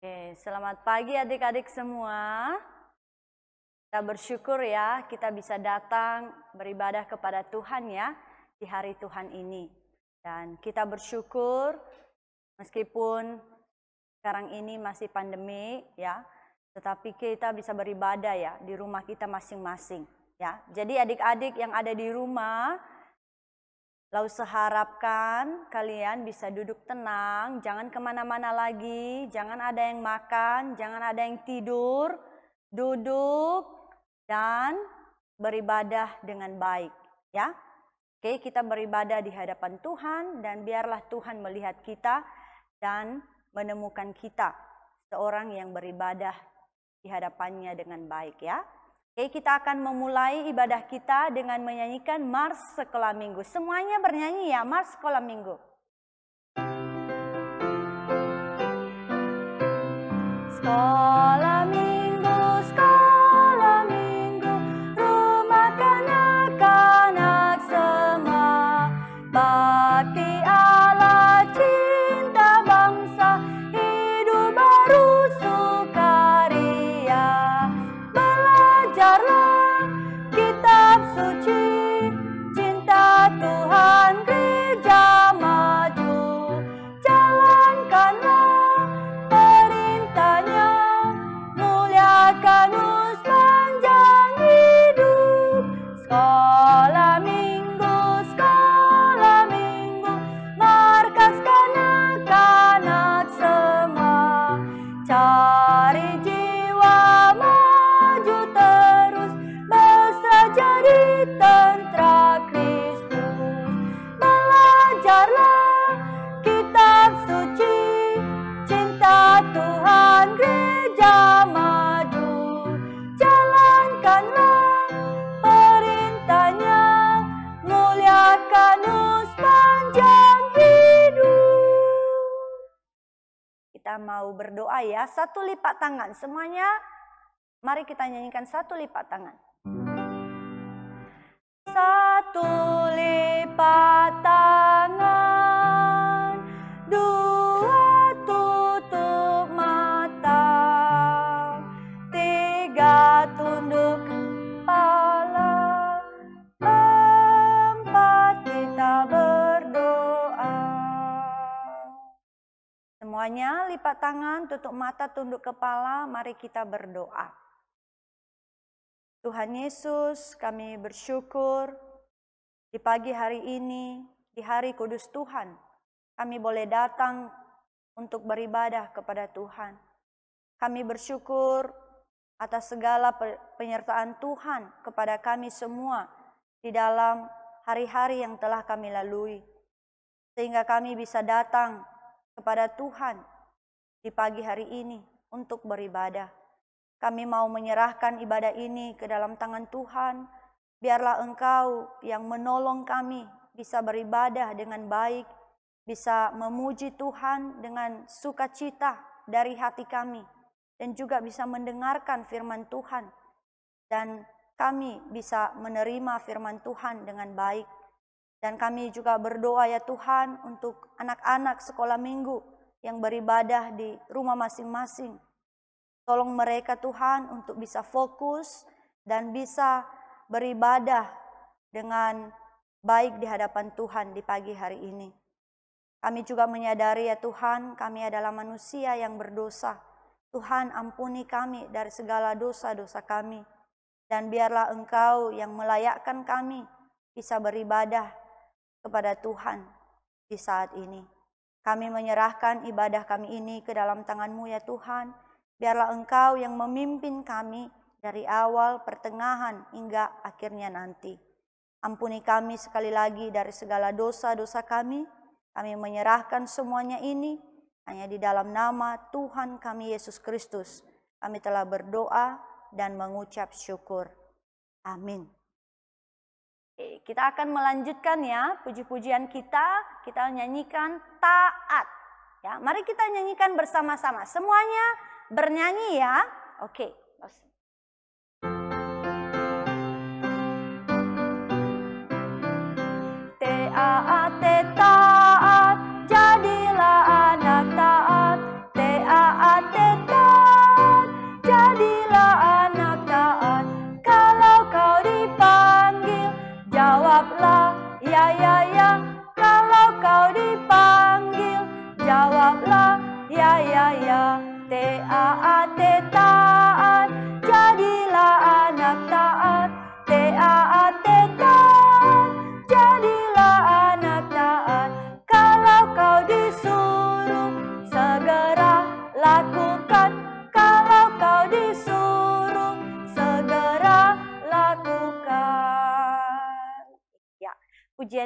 Oke, selamat pagi adik-adik semua. Kita bersyukur ya, kita bisa datang beribadah kepada Tuhan ya di hari Tuhan ini. Dan kita bersyukur meskipun sekarang ini masih pandemi ya, tetapi kita bisa beribadah ya di rumah kita masing-masing ya. Jadi adik-adik yang ada di rumah, lalu seharapkan kalian bisa duduk tenang, jangan kemana-mana lagi, jangan ada yang makan, jangan ada yang tidur, duduk dan beribadah dengan baik, ya. Oke, kita beribadah di hadapan Tuhan dan biarlah Tuhan melihat kita dan menemukan kita seorang yang beribadah di hadapannya dengan baik, ya. Oke, kita akan memulai ibadah kita dengan menyanyikan Mars Sekolah Minggu. Semuanya bernyanyi ya, Mars Sekolah Minggu. Sekolah Minggu, sekolah Minggu, rumah kanak-kanak semua. Bakti Allah, cinta bangsa, hidup baru sukaria. Belajarlah kitab suci, cinta Tuhan gereja maju. Jalankanlah perintahnya, muliakan sepanjang hidup. Sekolah Minggu, markas kanak-kanak semua. Cari jiwa maju terus, besar jadi tentara Kristus. Belajarlah kitab suci, cinta Tuhan gereja maju. Jalankanlah perintahnya, muliakan sepanjang hidup. Kita mau berdoa ya, satu lipat tangan semuanya. Mari kita nyanyikan satu lipat tangan. Satu lipat tangan, dua tutup mata, tiga tunduk kepala, empat kita berdoa. Semuanya lipat tangan, tutup mata, tunduk kepala, mari kita berdoa. Tuhan Yesus, kami bersyukur di pagi hari ini, di hari kudus Tuhan, kami boleh datang untuk beribadah kepada Tuhan. Kami bersyukur atas segala penyertaan Tuhan kepada kami semua di dalam hari-hari yang telah kami lalui. Sehingga kami bisa datang kepada Tuhan di pagi hari ini untuk beribadah. Kami mau menyerahkan ibadah ini ke dalam tangan Tuhan. Biarlah Engkau yang menolong kami bisa beribadah dengan baik, bisa memuji Tuhan dengan sukacita dari hati kami, dan juga bisa mendengarkan firman Tuhan. Dan kami bisa menerima firman Tuhan dengan baik. Dan kami juga berdoa ya Tuhan untuk anak-anak sekolah minggu yang beribadah di rumah masing-masing. Tolong mereka Tuhan untuk bisa fokus dan bisa beribadah dengan baik di hadapan Tuhan di pagi hari ini. Kami juga menyadari ya Tuhan, kami adalah manusia yang berdosa. Tuhan ampuni kami dari segala dosa-dosa kami. Dan biarlah Engkau yang melayakkan kami bisa beribadah kepada Tuhan di saat ini. Kami menyerahkan ibadah kami ini ke dalam tangan-Mu ya Tuhan. Biarlah Engkau yang memimpin kami dari awal, pertengahan, hingga akhirnya nanti. Ampuni kami sekali lagi dari segala dosa-dosa kami. Kami menyerahkan semuanya ini hanya di dalam nama Tuhan kami Yesus Kristus. Kami telah berdoa dan mengucap syukur. Amin. Oke, kita akan melanjutkan ya puji-pujian kita. Kita nyanyikan taat. Ya, mari kita nyanyikan bersama-sama. Semuanya bernyanyi ya. Oke. T-A-A-T taat, jadilah anak taat. T-A-A-T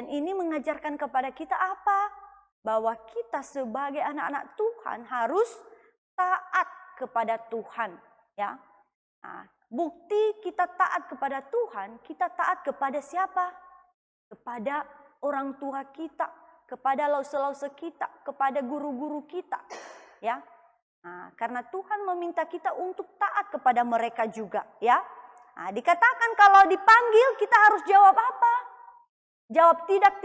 pujian ini mengajarkan kepada kita apa? Bahwa kita sebagai anak-anak Tuhan harus taat kepada Tuhan, ya. Nah, bukti kita taat kepada Tuhan, kita taat kepada siapa? Kepada orang tua kita, kepada lause-lause kita, kepada guru-guru kita, ya. Nah, karena Tuhan meminta kita untuk taat kepada mereka juga, ya. Nah, dikatakan kalau dipanggil kita harus jawab apa? Jawab tidak,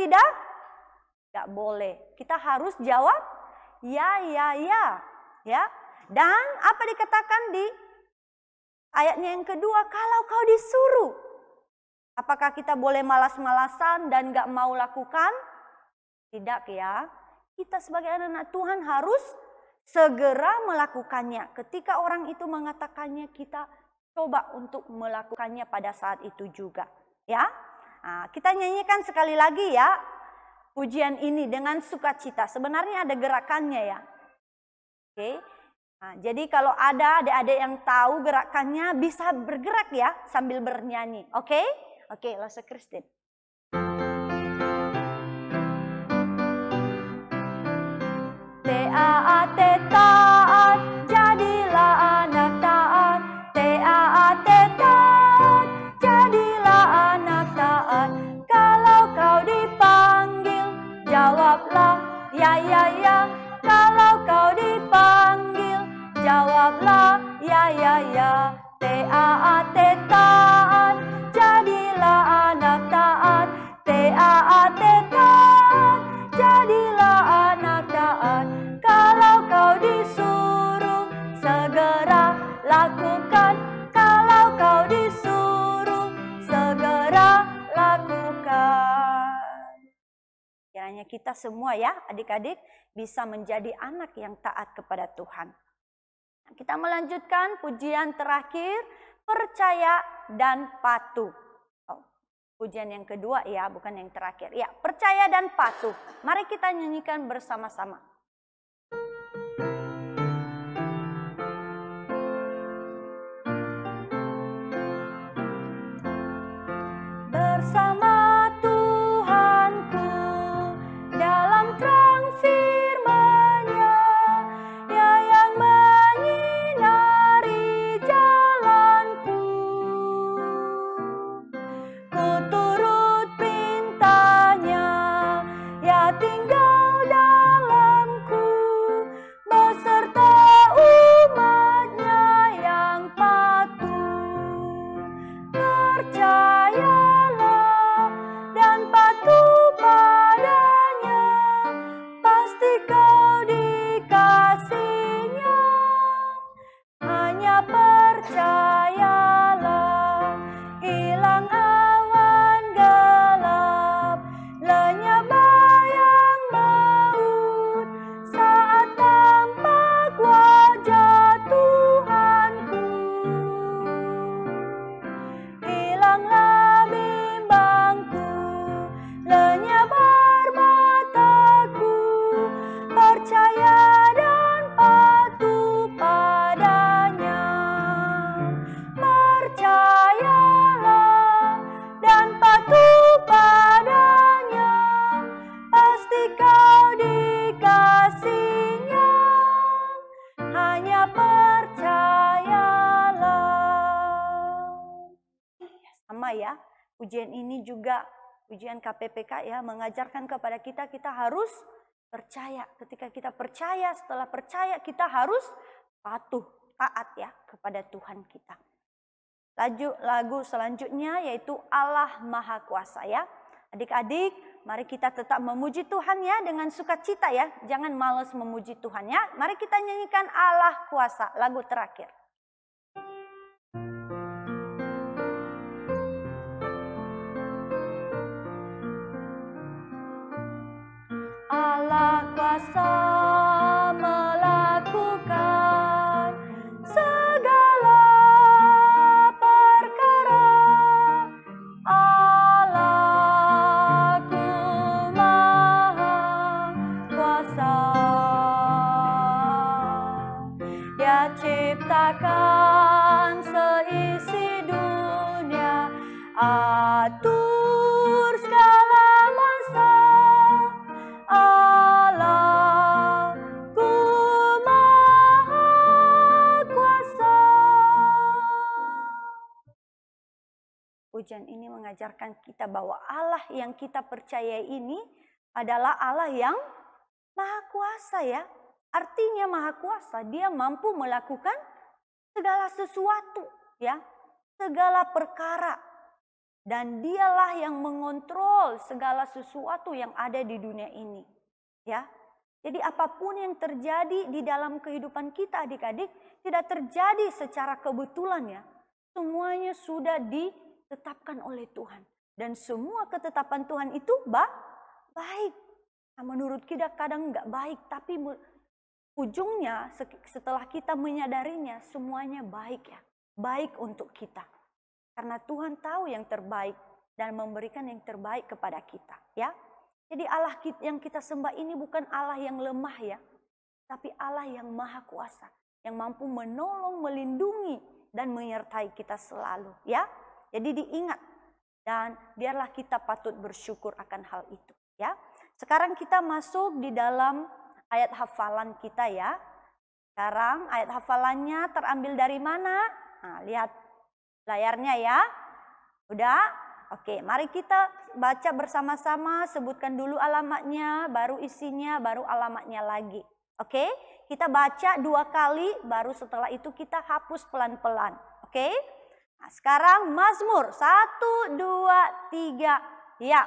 Gak boleh. Kita harus jawab ya. Ya. Dan apa dikatakan di ayatnya yang kedua? Kalau kau disuruh. Apakah kita boleh malas-malasan dan gak mau lakukan? Tidak ya. Kita sebagai anak-anak Tuhan harus segera melakukannya. Ketika orang itu mengatakannya, kita coba untuk melakukannya pada saat itu juga. Ya. Nah, kita nyanyikan sekali lagi ya. Pujian ini dengan sukacita. Sebenarnya ada gerakannya ya. Oke. Nah, jadi kalau ada adik-adik yang tahu gerakannya bisa bergerak ya sambil bernyanyi. Oke? Oke, Lause Christine. Taat, taat, jadilah anak taat. Taat, taat, jadilah anak taat. Kalau kau dipanggil, jawablah ya. Kalau kau dipanggil, jawablah ya. Taat, taat, jadilah anak taat. Taat, taat, jadilah anak taat. Kalau kau disuruh, segera lakukan. Kalau kau disuruh, segera lakukan. Kiranya kita semua ya adik-adik bisa menjadi anak yang taat kepada Tuhan. Kita melanjutkan pujian terakhir, percaya dan patuh. Pujian yang kedua ya, bukan yang terakhir. Ya, percaya dan patuh. Mari kita nyanyikan bersama-sama. Bersama Tuhanku dalam terang firman-Nya, Ya yang menyinari jalanku. Ku turut perintah-Nya, Ya tinggal dalamku, beserta umat-Nya yang patuh. Percayalah dan patuh padanya, pasti kau dikasihi-Nya. Hanya percayalah, hilang awan gelap, lenyap bayang maut, saat tampak wajah Tuhanku. Hilanglah bimbangku, lenyap air mataku, percaya dan patuh padanya. Percayalah dan patuh padanya, pasti kau dikasihi-Nya. Hanya percayalah. Sama ya, pujian ini juga pujian KPPK ya, mengajarkan kepada kita, kita harus percaya. Ketika kita percaya, setelah percaya kita harus patuh, taat ya kepada Tuhan kita. Lagu selanjutnya yaitu Allah Maha Kuasa ya. Adik-adik, mari kita tetap memuji Tuhan ya dengan sukacita ya. Jangan malas memuji Tuhan ya. Mari kita nyanyikan Allah Kuasa, lagu terakhir. Allah kuasa melakukan segala perkara. Allahku Maha Kuasa. Dia ciptakan seisi dunia, atur segala masa. mengajarkan kita bahwa Allah yang kita percaya ini adalah Allah yang Maha Kuasa ya. Artinya Maha Kuasa, Dia mampu melakukan segala sesuatu ya, segala perkara. Dan Dialah yang mengontrol segala sesuatu yang ada di dunia ini ya. Jadi apapun yang terjadi di dalam kehidupan kita adik-adik tidak terjadi secara kebetulan ya. Semuanya sudah ditetapkan oleh Tuhan. Dan semua ketetapan Tuhan itu baik. Nah, menurut kita kadang nggak baik, tapi ujungnya setelah kita menyadarinya semuanya baik ya. Baik untuk kita. Karena Tuhan tahu yang terbaik dan memberikan yang terbaik kepada kita ya. Jadi Allah yang kita sembah ini bukan Allah yang lemah ya, tapi Allah yang Maha Kuasa, yang mampu menolong, melindungi, dan menyertai kita selalu ya. Jadi diingat dan biarlah kita patut bersyukur akan hal itu ya. Sekarang kita masuk di dalam ayat hafalan kita ya. Sekarang ayat hafalannya terambil dari mana? Nah, lihat layarnya ya. Udah? Oke, mari kita baca bersama-sama, sebutkan dulu alamatnya, baru isinya, baru alamatnya lagi. Oke, kita baca 2 kali, baru setelah itu kita hapus pelan-pelan. Oke, nah, sekarang Mazmur 1, 2, 3, ya.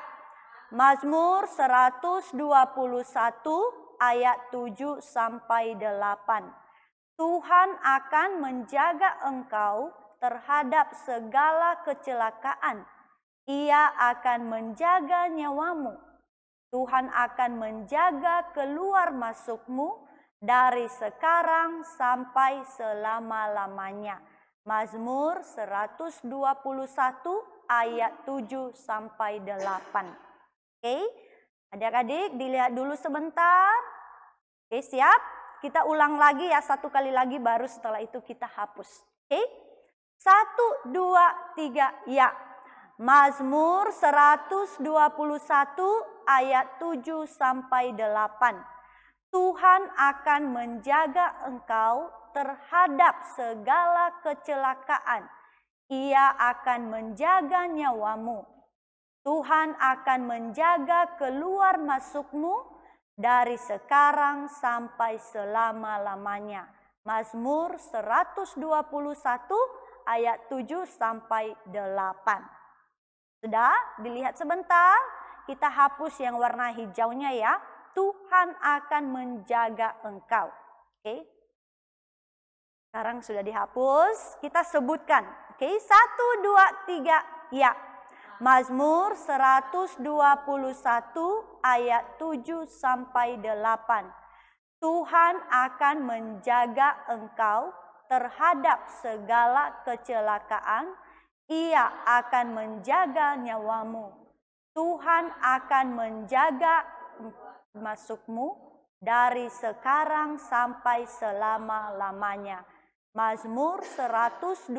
Mazmur 121 ayat 7 sampai 8. Tuhan akan menjaga engkau terhadap segala kecelakaan. Ia akan menjaga nyawamu. Tuhan akan menjaga keluar masukmu dari sekarang sampai selama-lamanya. Mazmur 121 ayat 7 sampai 8. Oke, adik-adik dilihat dulu sebentar. Oke, siap? Kita ulang lagi ya, 1 kali lagi baru setelah itu kita hapus. Oke, 1, 2, 3, ya. Mazmur 121 ayat 7 sampai 8. Tuhan akan menjaga engkau terhadap segala kecelakaan. Ia akan menjaga nyawamu. Tuhan akan menjaga keluar masukmu dari sekarang sampai selama-lamanya. Mazmur 121 ayat 7 sampai 8. Sudah dilihat sebentar, kita hapus yang warna hijaunya ya. Tuhan akan menjaga engkau. Oke. Sekarang sudah dihapus, kita sebutkan. Oke, 1, 2, 3, ya. Mazmur 121 ayat 7 sampai 8. Tuhan akan menjaga engkau terhadap segala kecelakaan. Ia akan menjaga nyawamu. Tuhan akan menjaga masukmu dari sekarang sampai selama-lamanya. Mazmur 121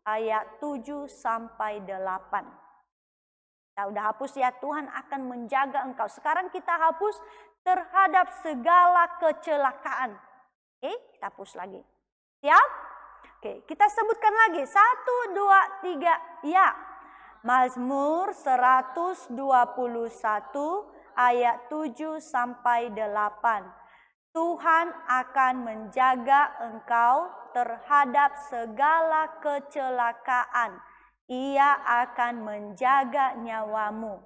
ayat 7 sampai 8. Kita udah hapus ya, Tuhan akan menjaga engkau. Sekarang kita hapus terhadap segala kecelakaan. Oke, kita hapus lagi. Siap? Oke, kita sebutkan lagi. 1, 2, 3, ya. Mazmur 121 ayat 7 sampai 8. Tuhan akan menjaga engkau terhadap segala kecelakaan. Ia akan menjaga nyawamu.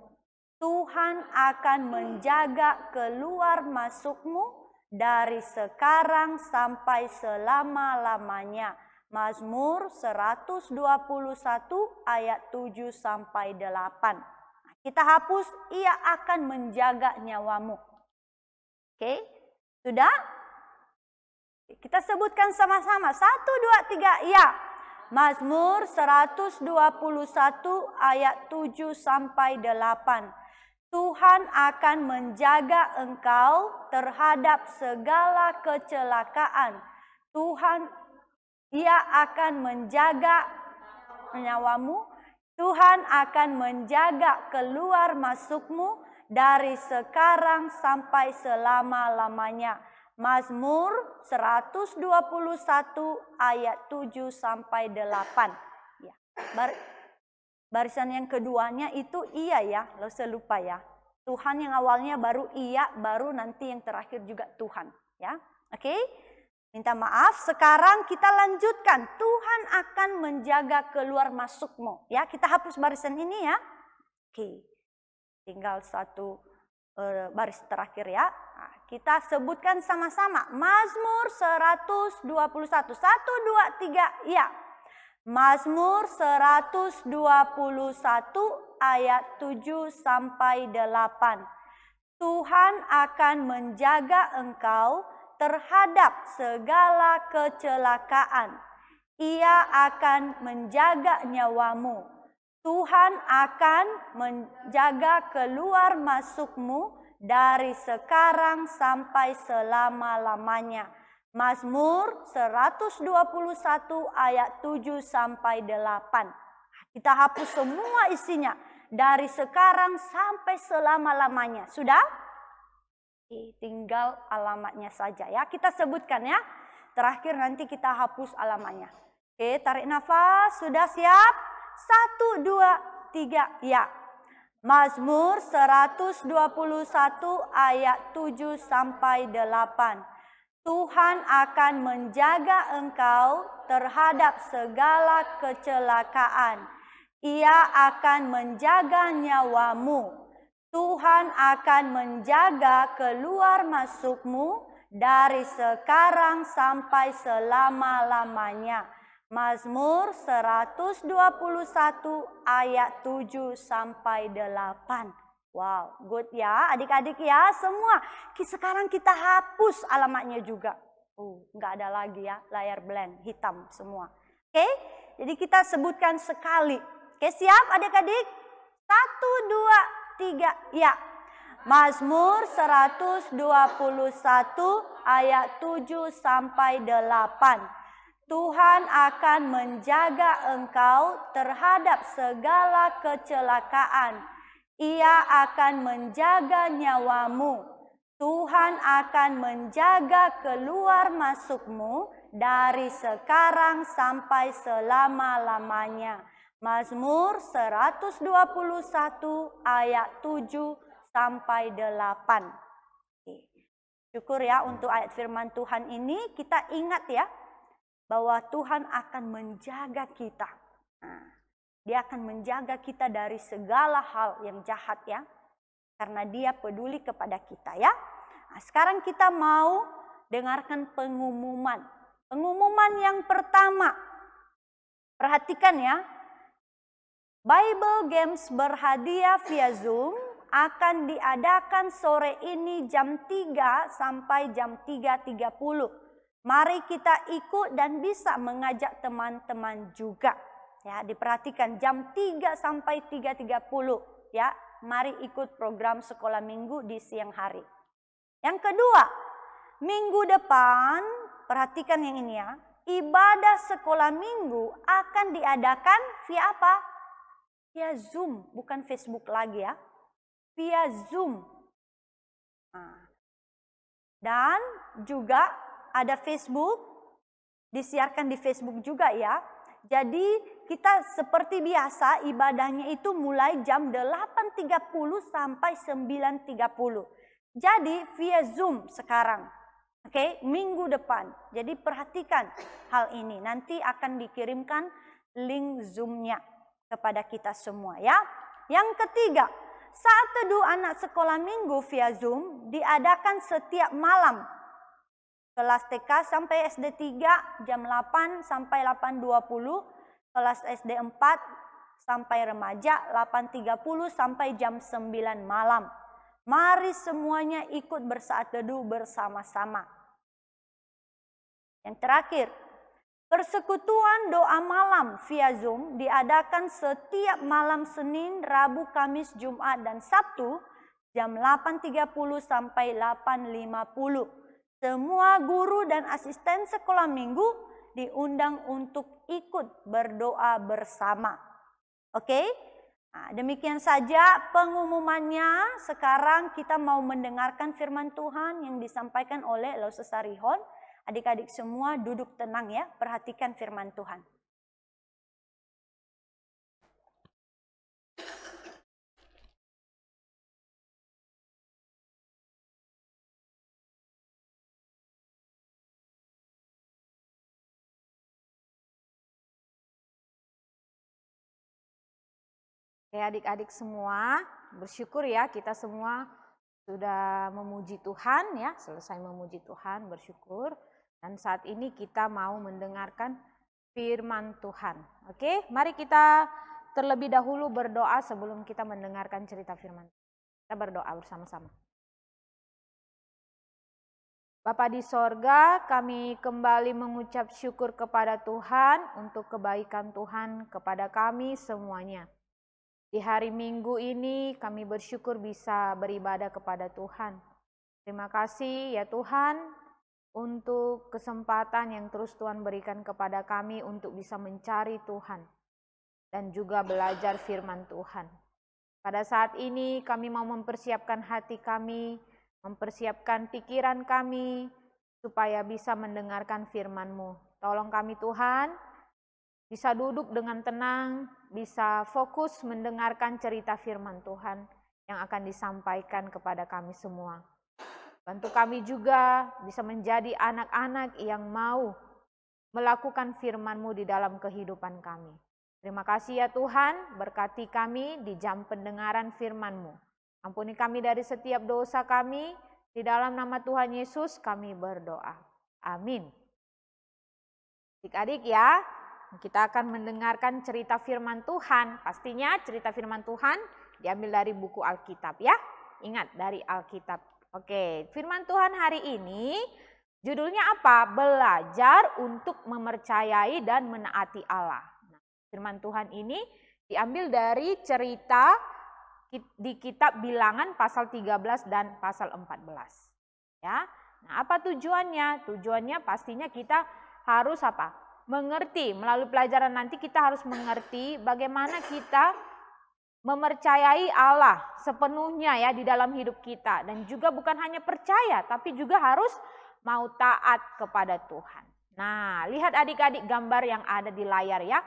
Tuhan akan menjaga keluar masukmu dari sekarang sampai selama-lamanya. Mazmur 121 ayat 7 sampai 8. Nah, kita hapus, ia akan menjaga nyawamu. Oke, sudah? Kita sebutkan sama-sama. 1, 2, 3, ya. Mazmur 121 ayat 7 sampai 8. Tuhan akan menjaga engkau terhadap segala kecelakaan. Ia akan menjaga nyawamu. Tuhan akan menjaga keluar masukmu dari sekarang sampai selama-lamanya. Mazmur 121 ayat 7 sampai 8. Ya. Barisan yang keduanya itu iya ya, lo lupa ya. Tuhan yang awalnya baru iya, baru nanti yang terakhir juga Tuhan. Ya, oke? Minta maaf, sekarang kita lanjutkan. Tuhan akan menjaga keluar masukmu. Ya, kita hapus barisan ini ya. Oke, tinggal satu baris terakhir ya. Nah, kita sebutkan sama-sama. Mazmur 121. 1, 2, 3, ya. Mazmur 121 ayat 7 sampai 8. Tuhan akan menjaga engkau terhadap segala kecelakaan. Ia akan menjaga nyawamu. Tuhan akan menjaga keluar masukmu dari sekarang sampai selama-lamanya. Mazmur 121 ayat 7 sampai 8. Kita hapus semua isinya dari sekarang sampai selama-lamanya. Sudah? Tinggal alamatnya saja ya. Kita sebutkan ya. Terakhir nanti kita hapus alamatnya. Oke, tarik nafas. Sudah siap? 1, 2, 3, ya. Mazmur 121 ayat 7 sampai 8. Tuhan akan menjaga engkau terhadap segala kecelakaan. Ia akan menjaga nyawamu. Tuhan akan menjaga keluar masukmu dari sekarang sampai selama-lamanya. Mazmur 121 ayat 7 sampai 8. Wow, good ya adik-adik ya semua. Sekarang kita hapus alamatnya juga. Nggak ada lagi ya layar blank hitam semua. Oke, jadi kita sebutkan sekali. Oke, siap adik-adik? 1, 2, 3, ya. Mazmur 121 ayat 7 sampai 8. Tuhan akan menjaga engkau terhadap segala kecelakaan. Ia akan menjaga nyawamu. Tuhan akan menjaga keluar masukmu dari sekarang sampai selama-lamanya. Mazmur 121 ayat 7 sampai 8. Syukur ya untuk ayat firman Tuhan ini. Kita ingat ya bahwa Tuhan akan menjaga kita. Dia akan menjaga kita dari segala hal yang jahat ya. Karena dia peduli kepada kita ya. Nah, sekarang kita mau dengarkan pengumuman. Pengumuman yang pertama. Perhatikan ya. Bible Games berhadiah via Zoom akan diadakan sore ini jam 3 sampai jam 3.30. Mari kita ikut dan bisa mengajak teman-teman juga. Ya, diperhatikan jam 3 sampai 3.30 ya. Mari ikut program sekolah minggu di siang hari. Yang kedua, minggu depan, perhatikan yang ini ya. Ibadah sekolah minggu akan diadakan via apa? Via Zoom, bukan Facebook lagi ya. Via Zoom. Dan juga ada Facebook, disiarkan di Facebook juga ya. Jadi kita seperti biasa ibadahnya itu mulai jam 8.30 sampai 9.30. Jadi via Zoom sekarang. Oke, minggu depan. Jadi perhatikan hal ini. Nanti akan dikirimkan link Zoom-nya kepada kita semua ya. Yang ketiga, saat teduh anak sekolah minggu via Zoom diadakan setiap malam. Kelas TK sampai SD 3 jam 8 sampai 8.20, kelas SD 4 sampai remaja 8.30 sampai jam 9 malam. Mari semuanya ikut bersaat teduh bersama-sama. Yang terakhir, persekutuan doa malam via Zoom diadakan setiap malam Senin, Rabu, Kamis, Jumat, dan Sabtu jam 8.30 sampai 8.50. Semua guru dan asisten sekolah minggu diundang untuk ikut berdoa bersama. Oke? Nah, demikian saja pengumumannya. Sekarang kita mau mendengarkan firman Tuhan yang disampaikan oleh Lause Sarihon. Adik-adik semua duduk tenang ya, perhatikan firman Tuhan. Oke, adik-adik semua, bersyukur ya kita semua sudah memuji Tuhan ya, selesai memuji Tuhan, bersyukur. Dan saat ini kita mau mendengarkan firman Tuhan. Oke, mari kita terlebih dahulu berdoa sebelum kita mendengarkan cerita firman. Kita berdoa bersama-sama. Bapa di sorga, kami kembali mengucap syukur kepada Tuhan untuk kebaikan Tuhan kepada kami semuanya. Di hari Minggu ini kami bersyukur bisa beribadah kepada Tuhan. Terima kasih ya Tuhan untuk kesempatan yang terus Tuhan berikan kepada kami untuk bisa mencari Tuhan dan juga belajar firman Tuhan. Pada saat ini kami mau mempersiapkan hati kami, mempersiapkan pikiran kami supaya bisa mendengarkan firman-Mu. Tolong kami Tuhan, bisa duduk dengan tenang, bisa fokus mendengarkan cerita firman Tuhan yang akan disampaikan kepada kami semua. Bantu kami juga bisa menjadi anak-anak yang mau melakukan firman-Mu di dalam kehidupan kami. Terima kasih ya Tuhan, berkati kami di jam pendengaran firman-Mu. Ampuni kami dari setiap dosa kami, di dalam nama Tuhan Yesus kami berdoa. Amin. Adik-adik ya, kita akan mendengarkan cerita firman Tuhan. Pastinya cerita firman Tuhan diambil dari buku Alkitab ya. Ingat, dari Alkitab. Oke, firman Tuhan hari ini judulnya apa? Belajar untuk mempercayai dan menaati Allah. Nah, firman Tuhan ini diambil dari cerita di kitab Bilangan pasal 13 dan pasal 14. Ya. Nah, apa tujuannya? Tujuannya pastinya kita harus apa? Mengerti, melalui pelajaran nanti kita harus mengerti bagaimana kita mempercayai Allah sepenuhnya ya di dalam hidup kita. Dan juga bukan hanya percaya, tapi juga harus mau taat kepada Tuhan. Nah, lihat adik-adik gambar yang ada di layar ya.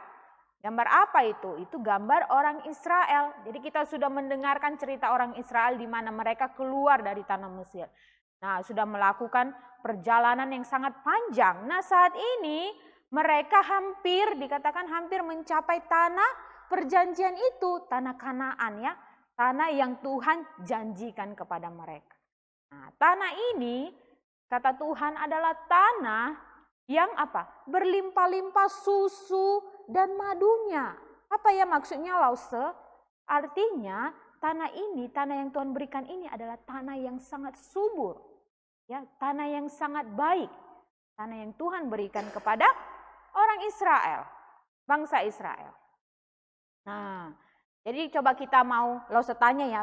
Gambar apa itu? Itu gambar orang Israel. Jadi kita sudah mendengarkan cerita orang Israel di mana mereka keluar dari tanah Mesir. Nah, sudah melakukan perjalanan yang sangat panjang. Nah, saat ini mereka dikatakan hampir mencapai tanah perjanjian itu, tanah Kanaan ya, tanah yang Tuhan janjikan kepada mereka. Nah, tanah ini kata Tuhan adalah tanah yang apa? Berlimpah-limpah susu dan madunya. Apa ya maksudnya Lause? Artinya tanah ini, tanah yang Tuhan berikan ini adalah tanah yang sangat subur. Ya, tanah yang sangat baik. Tanah yang Tuhan berikan kepada orang Israel, bangsa Israel. Nah, jadi coba kita mau Lause tanya ya,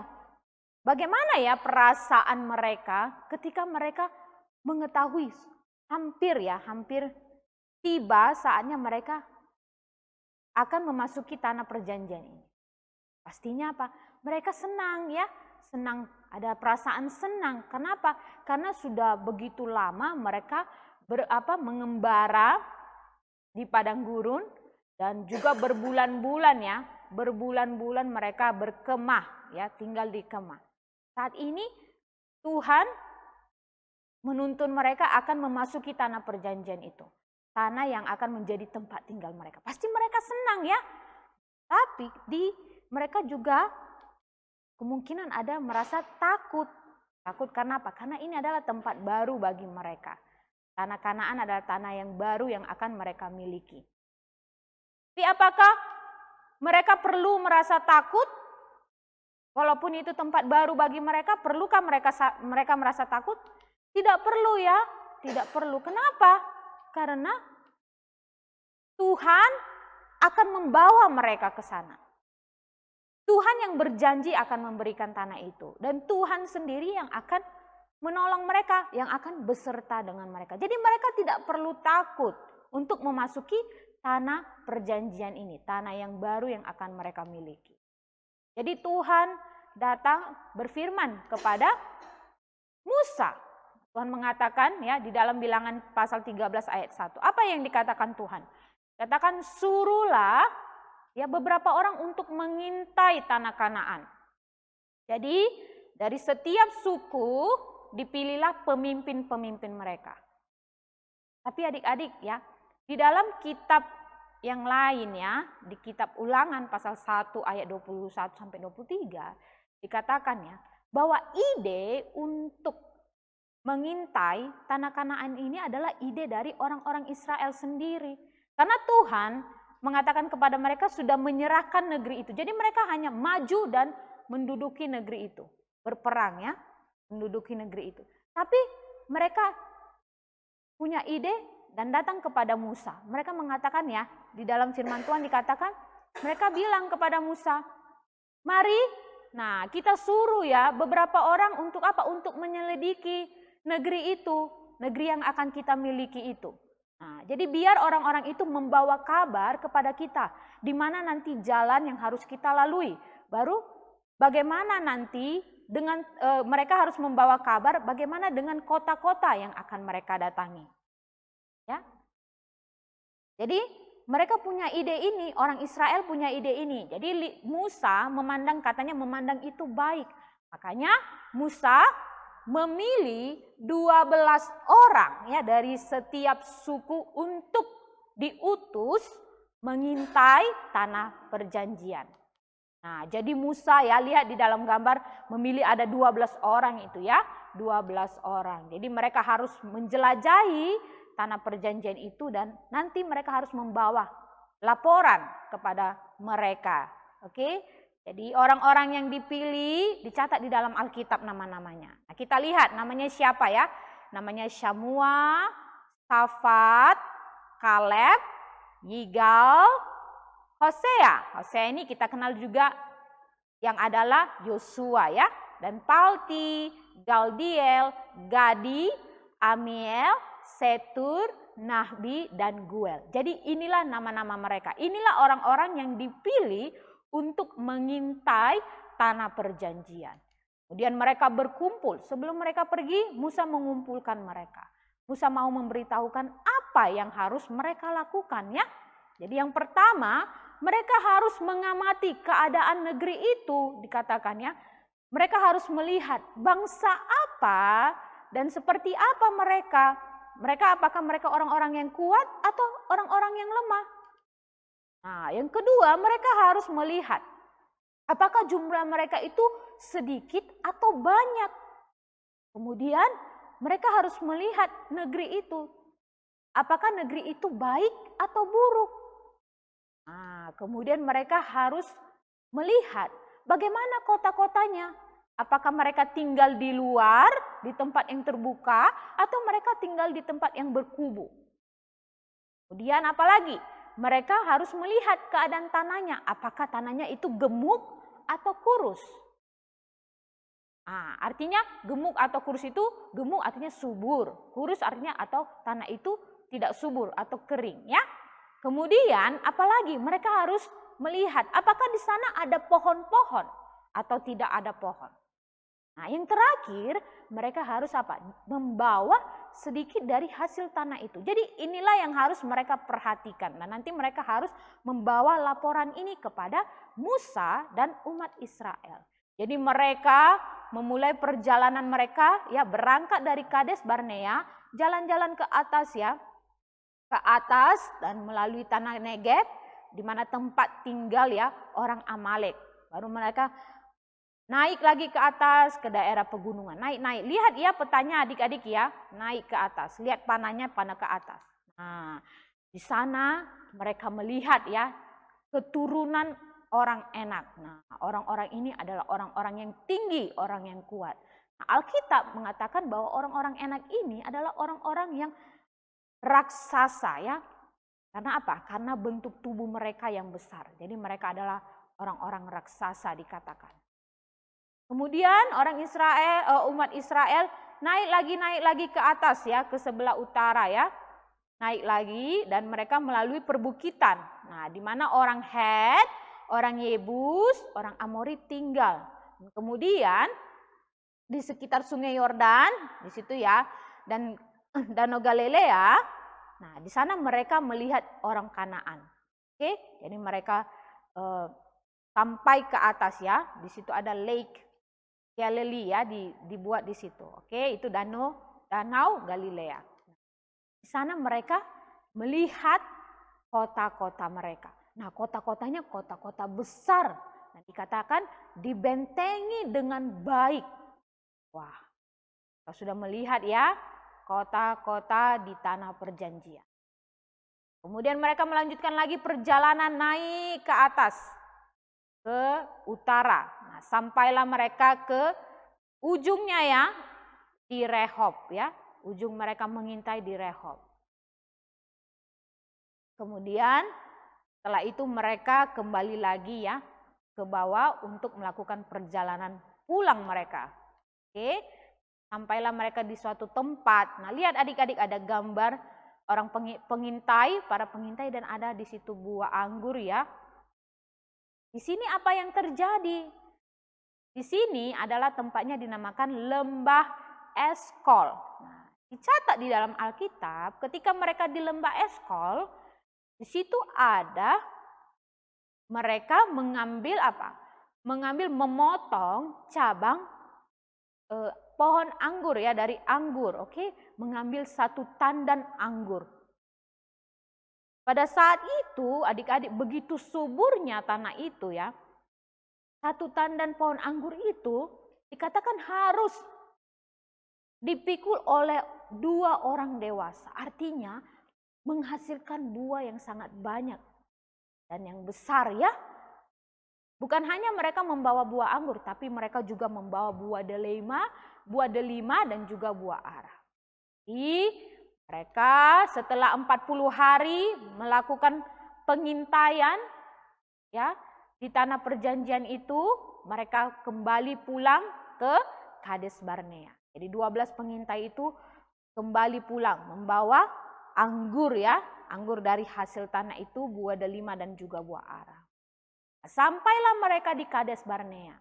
bagaimana ya perasaan mereka ketika mereka mengetahui hampir tiba saatnya mereka akan memasuki tanah perjanjian ini. Pastinya apa? Mereka senang ya, senang, ada perasaan senang. Kenapa? Karena sudah begitu lama mereka mengembara di padang gurun dan juga berbulan-bulan ya, berbulan-bulan mereka berkemah ya, tinggal di kemah. Saat ini Tuhan menuntun mereka akan memasuki tanah perjanjian itu. Tanah yang akan menjadi tempat tinggal mereka. Pasti mereka senang ya. Tapi mereka juga kemungkinan ada merasa takut. Takut karena apa? Karena ini adalah tempat baru bagi mereka. Tanah Kanaan adalah tanah yang baru yang akan mereka miliki. Tapi apakah mereka perlu merasa takut? Walaupun itu tempat baru bagi mereka, perlukah mereka merasa takut? Tidak perlu ya, tidak perlu. Kenapa? Karena Tuhan akan membawa mereka ke sana. Tuhan yang berjanji akan memberikan tanah itu. Dan Tuhan sendiri yang akan menolong mereka, yang akan beserta dengan mereka. Jadi mereka tidak perlu takut untuk memasuki tanah perjanjian ini. Tanah yang baru yang akan mereka miliki. Jadi Tuhan datang berfirman kepada Musa. Tuhan mengatakan ya di dalam Bilangan pasal 13 ayat 1. Apa yang dikatakan Tuhan? Katakan suruhlah ya beberapa orang untuk mengintai tanah Kanaan. Jadi dari setiap suku dipilihlah pemimpin-pemimpin mereka. Tapi adik-adik ya, di dalam kitab yang lain ya, di kitab Ulangan pasal 1 ayat 21 sampai 23 dikatakan ya, bahwa ide untuk mengintai tanah Kanaan ini adalah ide dari orang-orang Israel sendiri. Karena Tuhan mengatakan kepada mereka sudah menyerahkan negeri itu. Jadi mereka hanya maju dan menduduki negeri itu. Berperang ya, menduduki negeri itu. Tapi mereka punya ide dan datang kepada Musa. Mereka mengatakan ya, di dalam firman Tuhan dikatakan, mereka bilang kepada Musa, mari, nah kita suruh ya beberapa orang untuk apa? Untuk menyelidiki negeri itu, negeri yang akan kita miliki itu. Nah, jadi biar orang-orang itu membawa kabar kepada kita, di mana nanti jalan yang harus kita lalui. Baru bagaimana nanti dengan mereka harus membawa kabar bagaimana dengan kota-kota yang akan mereka datangi. Ya. Jadi mereka punya ide ini, orang Israel punya ide ini. Jadi Musa katanya memandang itu baik. Makanya Musa memilih 12 orang ya dari setiap suku untuk diutus mengintai tanah perjanjian. Nah, jadi Musa ya lihat di dalam gambar memilih ada 12 orang itu ya, 12 orang. Jadi mereka harus menjelajahi tanah perjanjian itu dan nanti mereka harus membawa laporan kepada mereka. Oke? Jadi orang-orang yang dipilih dicatat di dalam Alkitab nama-namanya. Nah, kita lihat namanya siapa ya? Namanya Syamua, Safat, Kaleb, Yigal, Hosea. Hosea ini kita kenal juga yang adalah Yosua ya. Dan Palti, Galdiel, Gadi, Amiel, Setur, Nahbi, dan Guel. Jadi inilah nama-nama mereka. Inilah orang-orang yang dipilih untuk mengintai tanah perjanjian. Kemudian mereka berkumpul. Sebelum mereka pergi, Musa mengumpulkan mereka. Musa mau memberitahukan apa yang harus mereka lakukan ya. Jadi yang pertama, mereka harus mengamati keadaan negeri itu, dikatakan ya. Mereka harus melihat bangsa apa dan seperti apa mereka. Apakah mereka orang-orang yang kuat atau orang-orang yang lemah? Nah, yang kedua, mereka harus melihat apakah jumlah mereka itu sedikit atau banyak. Kemudian mereka harus melihat negeri itu. Apakah negeri itu baik atau buruk? Nah, kemudian mereka harus melihat bagaimana kota-kotanya. Apakah mereka tinggal di luar, di tempat yang terbuka, atau mereka tinggal di tempat yang berkubu. Kemudian apalagi? Mereka harus melihat keadaan tanahnya. Apakah tanahnya itu gemuk atau kurus? Nah, artinya gemuk atau kurus itu, gemuk artinya subur. Kurus artinya atau tanah itu tidak subur atau kering. Ya. Kemudian apalagi? Mereka harus melihat apakah di sana ada pohon-pohon atau tidak ada pohon. Nah, yang terakhir mereka harus apa? Membawa sedikit dari hasil tanah itu. Jadi inilah yang harus mereka perhatikan. Nah, nanti mereka harus membawa laporan ini kepada Musa dan umat Israel. Jadi mereka memulai perjalanan mereka ya berangkat dari Kades Barnea, jalan-jalan ke atas ya. Ke atas dan melalui tanah Negeb di mana tempat tinggal ya orang Amalek. Baru mereka naik lagi ke atas ke daerah pegunungan. Naik. Lihat ya petanya adik-adik ya. Naik ke atas. Lihat panah ke atas. Nah, di sana mereka melihat ya keturunan orang Enak. Nah, orang-orang ini adalah orang-orang yang tinggi, orang yang kuat. Nah, Alkitab mengatakan bahwa orang-orang Enak ini adalah orang-orang yang raksasa ya. Karena apa? Karena bentuk tubuh mereka yang besar. Jadi mereka adalah orang-orang raksasa dikatakan. Kemudian umat Israel naik lagi ke atas ya, ke sebelah utara ya. Naik lagi dan mereka melalui perbukitan. Nah, di mana orang Het, orang Yebus, orang Amori tinggal. Kemudian di sekitar Sungai Yordan, di situ ya, dan Danau Galilea. Nah, di sana mereka melihat orang Kanaan. Oke, jadi mereka sampai ke atas ya. Di situ ada Lake Galilee ya, dibuat di situ. Oke, itu Danau Galilea. Di sana mereka melihat kota-kota mereka. Nah, kota-kotanya kota-kota besar. Nah, dikatakan dibentengi dengan baik. Wah, kita sudah melihat ya, kota-kota di tanah perjanjian. Kemudian mereka melanjutkan lagi perjalanan naik ke atas, ke utara. Nah, sampailah mereka ke ujungnya ya, di Rehob ya. Ujung mereka mengintai di Rehob. Kemudian setelah itu mereka kembali lagi ya ke bawah untuk melakukan perjalanan pulang mereka. Oke, sampailah mereka di suatu tempat. Nah, lihat adik-adik, ada gambar orang pengintai, para pengintai, dan ada di situ buah anggur ya. Di sini apa yang terjadi? Di sini adalah tempatnya dinamakan Lembah Eskol. Nah, dicatat di dalam Alkitab, ketika mereka di Lembah Eskol, di situ ada mereka mengambil apa? Memotong cabang pohon anggur ya, dari anggur, oke? Mengambil satu tandan anggur. Pada saat itu, adik-adik, begitu suburnya tanah itu ya, satu tandan pohon anggur itu dikatakan harus dipikul oleh 2 orang dewasa. Artinya menghasilkan buah yang sangat banyak dan yang besar ya. Bukan hanya mereka membawa buah anggur, tapi mereka juga membawa buah delima dan juga buah ara. Jadi mereka setelah 40 hari melakukan pengintaian ya di tanah perjanjian itu, mereka kembali pulang ke Kades Barnea. Jadi 12 pengintai itu kembali pulang membawa anggur ya, anggur dari hasil tanah itu, buah delima dan juga buah ara. Sampailah mereka di Kades Barnea.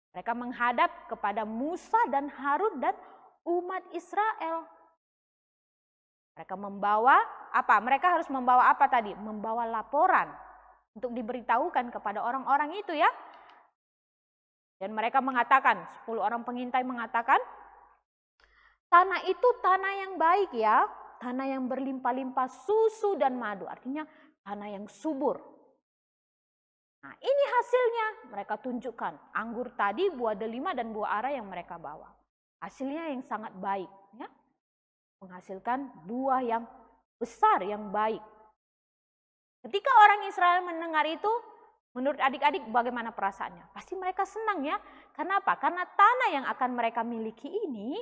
Mereka menghadap kepada Musa dan Harun dan umat Israel. Mereka membawa apa? Mereka harus membawa apa tadi? Membawa laporan untuk diberitahukan kepada orang-orang itu ya. Dan mereka mengatakan, 10 orang pengintai mengatakan, tanah itu tanah yang baik ya, tanah yang berlimpah-limpah susu dan madu, artinya tanah yang subur. Nah, ini hasilnya, mereka tunjukkan anggur tadi, buah delima dan buah ara yang mereka bawa. Hasilnya yang sangat baik ya. Menghasilkan buah yang besar, yang baik. Ketika orang Israel mendengar itu, menurut adik-adik bagaimana perasaannya? Pasti mereka senang ya. Kenapa? Karena tanah yang akan mereka miliki ini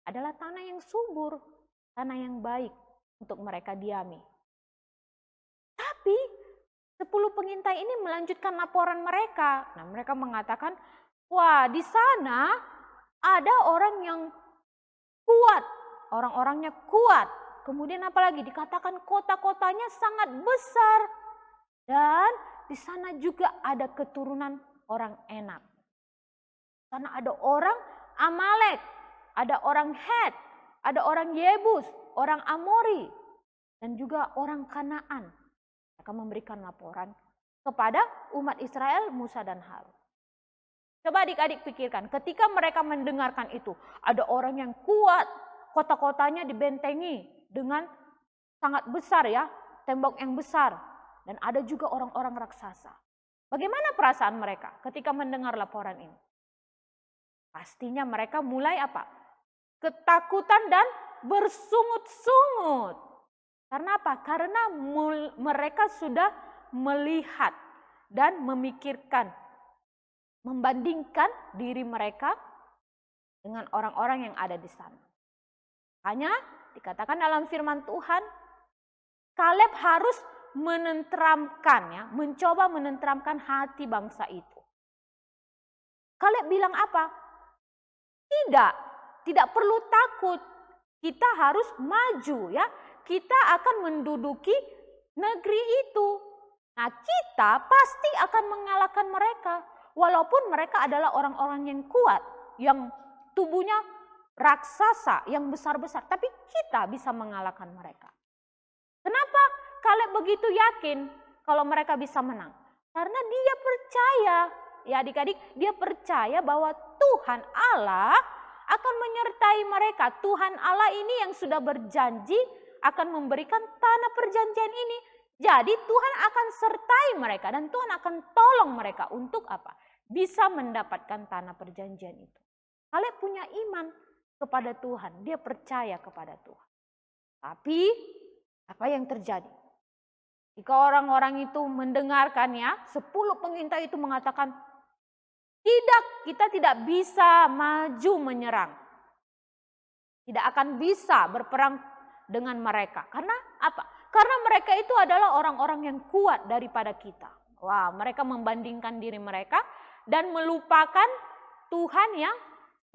adalah tanah yang subur, tanah yang baik untuk mereka diami. Tapi 10 pengintai ini melanjutkan laporan mereka. Nah, mereka mengatakan, wah, di sana ada orang yang kuat, orang-orangnya kuat. Kemudian apalagi dikatakan kota-kotanya sangat besar. Dan di sana juga ada keturunan orang Enak. Di sana ada orang Amalek, ada orang Het, ada orang Yebus, orang Amori, dan juga orang Kanaan. Mereka memberikan laporan kepada umat Israel, Musa dan Harun. Coba adik-adik pikirkan, ketika mereka mendengarkan itu, ada orang yang kuat, kota-kotanya dibentengi dengan sangat besar ya, tembok yang besar, dan ada juga orang-orang raksasa. Bagaimana perasaan mereka ketika mendengar laporan ini? Pastinya mereka mulai apa? Ketakutan dan bersungut-sungut. Karena apa? Karena mereka sudah melihat dan memikirkan, membandingkan diri mereka dengan orang-orang yang ada di sana. Hanya dikatakan dalam firman Tuhan, Kaleb harus menenteramkan ya, mencoba menenteramkan hati bangsa itu. Kaleb bilang apa? Tidak perlu takut. Kita harus maju ya. Kita akan menduduki negeri itu. Nah, kita pasti akan mengalahkan mereka. Walaupun mereka adalah orang-orang yang kuat, yang tubuhnya raksasa, yang besar-besar. Tapi kita bisa mengalahkan mereka. Kenapa Kaleb begitu yakin kalau mereka bisa menang? Karena dia percaya, ya adik-adik, dia percaya bahwa Tuhan Allah akan menyertai mereka. Tuhan Allah ini yang sudah berjanji akan memberikan tanah perjanjian ini Jadi Tuhan akan sertai mereka dan Tuhan akan tolong mereka untuk apa? Bisa mendapatkan tanah perjanjian itu. Kaleb punya iman kepada Tuhan, dia percaya kepada Tuhan. Tapi apa yang terjadi? Jika orang-orang itu mendengarkannya, 10 pengintai itu mengatakan, tidak, kita tidak bisa maju menyerang. Tidak akan bisa berperang dengan mereka. Karena apa? Karena mereka itu adalah orang-orang yang kuat daripada kita. Wah, mereka membandingkan diri mereka dan melupakan Tuhan yang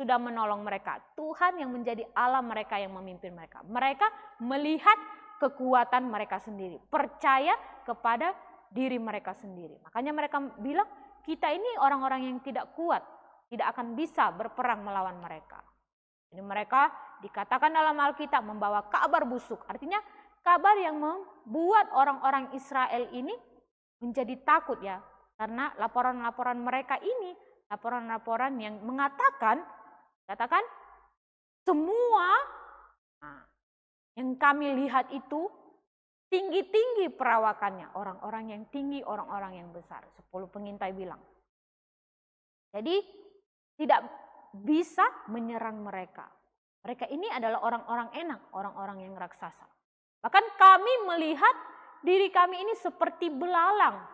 sudah menolong mereka. Tuhan yang menjadi Allah mereka yang memimpin mereka. Mereka melihat kekuatan mereka sendiri. Percaya kepada diri mereka sendiri. Makanya mereka bilang, kita ini orang-orang yang tidak kuat. Tidak akan bisa berperang melawan mereka. Jadi mereka dikatakan dalam Alkitab membawa kabar busuk. Artinya kabar yang membuat orang-orang Israel ini menjadi takut ya. Karena laporan-laporan mereka ini, laporan-laporan yang mengatakan, katakan semua yang kami lihat itu tinggi-tinggi perawakannya. Orang-orang yang tinggi, orang-orang yang besar. 10 pengintai bilang. Jadi tidak bisa menyerang mereka. Mereka ini adalah orang-orang enak, orang-orang yang raksasa. Bahkan kami melihat diri kami ini seperti belalang.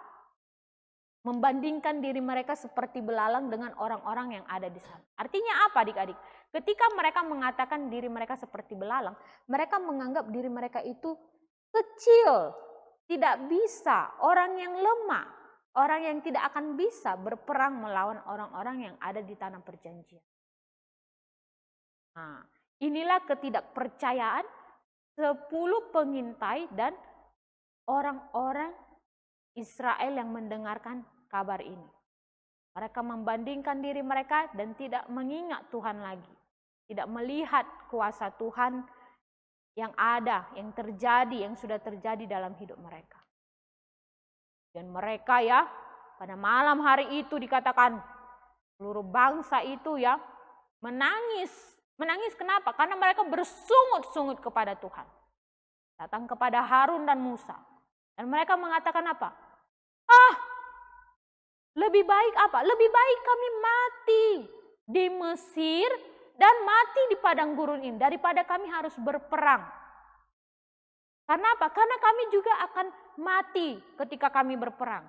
Membandingkan diri mereka seperti belalang dengan orang-orang yang ada di sana. Artinya apa adik-adik? Ketika mereka mengatakan diri mereka seperti belalang, mereka menganggap diri mereka itu kecil, tidak bisa, orang yang lemah, orang yang tidak akan bisa berperang melawan orang-orang yang ada di tanah perjanjian. Nah, inilah ketidakpercayaan 10 pengintai dan orang-orang Israel yang mendengarkan kabar ini. Mereka membandingkan diri mereka dan tidak mengingat Tuhan lagi. Tidak melihat kuasa Tuhan yang ada, yang terjadi, yang sudah terjadi dalam hidup mereka. Dan mereka ya, pada malam hari itu dikatakan seluruh bangsa itu ya menangis. Menangis kenapa? Karena mereka bersungut-sungut kepada Tuhan. Datang kepada Harun dan Musa. Dan mereka mengatakan apa? Lebih baik apa? Lebih baik kami mati di Mesir dan mati di padang gurun ini daripada kami harus berperang. Karena apa? Karena kami juga akan mati ketika kami berperang.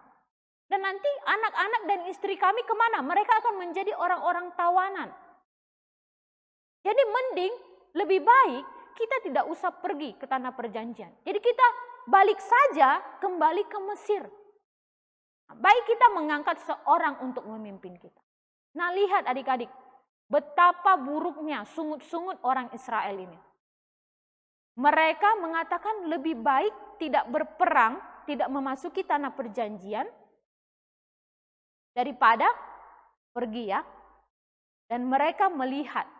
Dan nanti anak-anak dan istri kami kemana? Mereka akan menjadi orang-orang tawanan. Jadi mending lebih baik kita tidak usah pergi ke tanah perjanjian. Jadi kita balik saja kembali ke Mesir. Baik kita mengangkat seorang untuk memimpin kita. Nah lihat adik-adik, betapa buruknya sungut-sungut orang Israel ini. Mereka mengatakan lebih baik tidak berperang, tidak memasuki tanah perjanjian, daripada pergi ya. Dan mereka melihat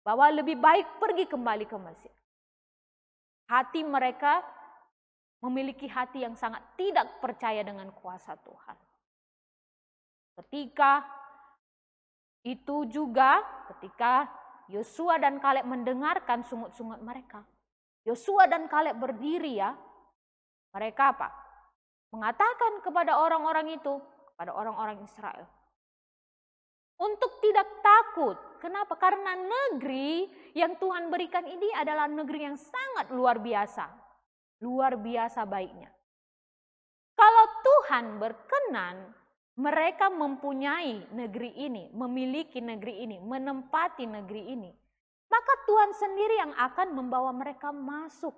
bahwa lebih baik pergi kembali ke Mesir. Hati mereka memiliki hati yang sangat tidak percaya dengan kuasa Tuhan. Ketika itu juga, ketika Yosua dan Kaleb mendengarkan sungut-sungut mereka, Yosua dan Kaleb berdiri ya, mereka apa? Mengatakan kepada orang-orang itu, kepada orang-orang Israel, untuk tidak takut. Kenapa? Karena negeri yang Tuhan berikan ini adalah negeri yang sangat luar biasa. Luar biasa baiknya. Kalau Tuhan berkenan, mereka mempunyai negeri ini, memiliki negeri ini, menempati negeri ini, maka Tuhan sendiri yang akan membawa mereka masuk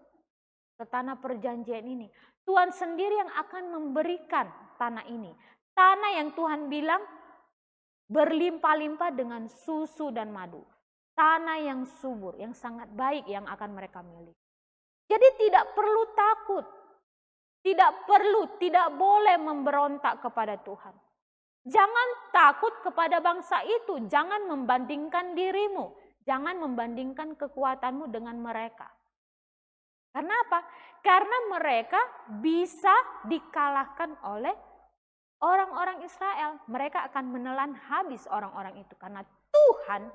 ke tanah perjanjian ini. Tuhan sendiri yang akan memberikan tanah ini. Tanah yang Tuhan bilang berlimpah-limpah dengan susu dan madu. Tanah yang subur, yang sangat baik yang akan mereka miliki. Jadi tidak perlu takut, tidak boleh memberontak kepada Tuhan. Jangan takut kepada bangsa itu, jangan membandingkan dirimu, jangan membandingkan kekuatanmu dengan mereka. Karena apa? Karena mereka bisa dikalahkan oleh orang-orang Israel. Mereka akan menelan habis orang-orang itu karena Tuhan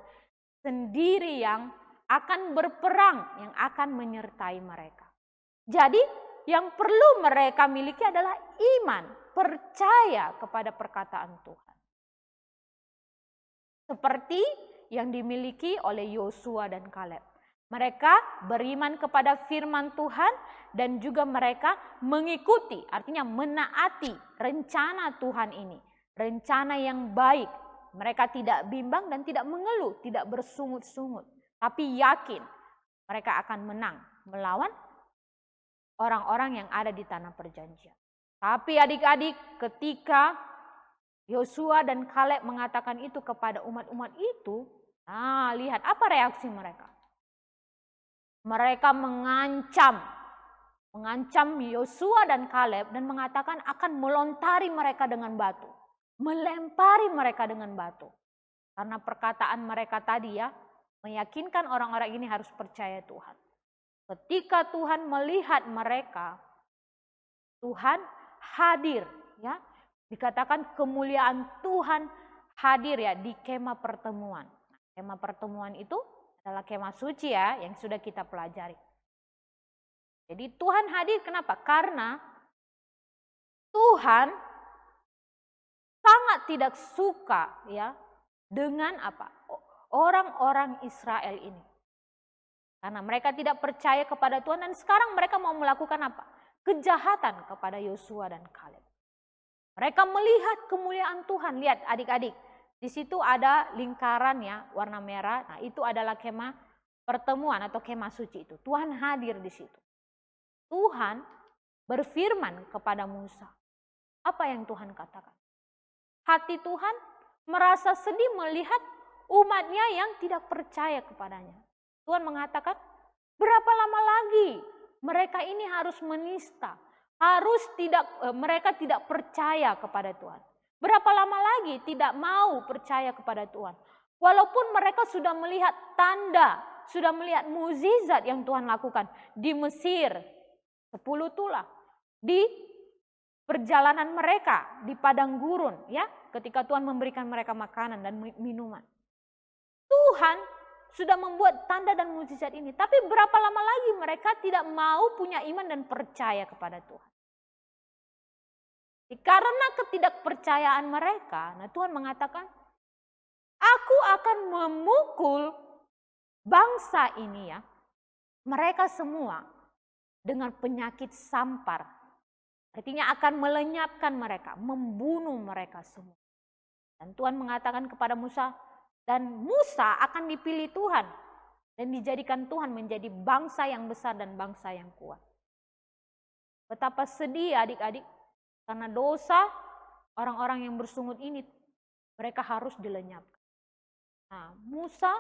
sendiri yang akan berperang, yang akan menyertai mereka. Jadi yang perlu mereka miliki adalah iman, percaya kepada perkataan Tuhan. Seperti yang dimiliki oleh Yosua dan Kaleb. Mereka beriman kepada firman Tuhan dan juga mereka mengikuti, artinya menaati rencana Tuhan ini. Rencana yang baik. Mereka tidak bimbang dan tidak mengeluh, tidak bersungut-sungut. Tapi yakin mereka akan menang melawan orang-orang yang ada di tanah perjanjian. Tapi adik-adik, ketika Yosua dan Kaleb mengatakan itu kepada umat-umat itu, nah lihat apa reaksi mereka. Mereka mengancam Yosua dan Kaleb dan mengatakan akan melontari mereka dengan batu. Melempari mereka dengan batu. Karena perkataan mereka tadi ya, meyakinkan orang-orang ini harus percaya Tuhan. Ketika Tuhan melihat mereka, Tuhan hadir ya. Dikatakan kemuliaan Tuhan hadir ya di kemah pertemuan. Kemah pertemuan itu adalah kemah suci ya yang sudah kita pelajari. Jadi Tuhan hadir kenapa? Karena Tuhan sangat tidak suka ya dengan apa? Orang-orang Israel ini. Karena mereka tidak percaya kepada Tuhan dan sekarang mereka mau melakukan apa? Kejahatan kepada Yosua dan Kaleb. Mereka melihat kemuliaan Tuhan. Lihat adik-adik, di situ ada lingkaran ya warna merah. Nah itu adalah kemah pertemuan atau kemah suci itu. Tuhan hadir di situ. Tuhan berfirman kepada Musa. Apa yang Tuhan katakan? Hati Tuhan merasa sedih melihat umatnya yang tidak percaya kepadanya. Tuhan mengatakan, berapa lama lagi mereka ini harus menista, mereka tidak percaya kepada Tuhan. Berapa lama lagi tidak mau percaya kepada Tuhan. Walaupun mereka sudah melihat tanda, sudah melihat mukjizat yang Tuhan lakukan di Mesir, 10 tulah, di perjalanan mereka di padang gurun, ya, ketika Tuhan memberikan mereka makanan dan minuman. Tuhan sudah membuat tanda dan mukjizat ini. Tapi berapa lama lagi mereka tidak mau punya iman dan percaya kepada Tuhan. Karena ketidakpercayaan mereka, nah Tuhan mengatakan, aku akan memukul bangsa ini ya, mereka semua dengan penyakit sampar. Artinya akan melenyapkan mereka, membunuh mereka semua. Dan Tuhan mengatakan kepada Musa, dan Musa akan dipilih Tuhan dan dijadikan Tuhan menjadi bangsa yang besar dan bangsa yang kuat. Betapa sedih adik-adik, karena dosa orang-orang yang bersungut ini, mereka harus dilenyapkan. Nah, Musa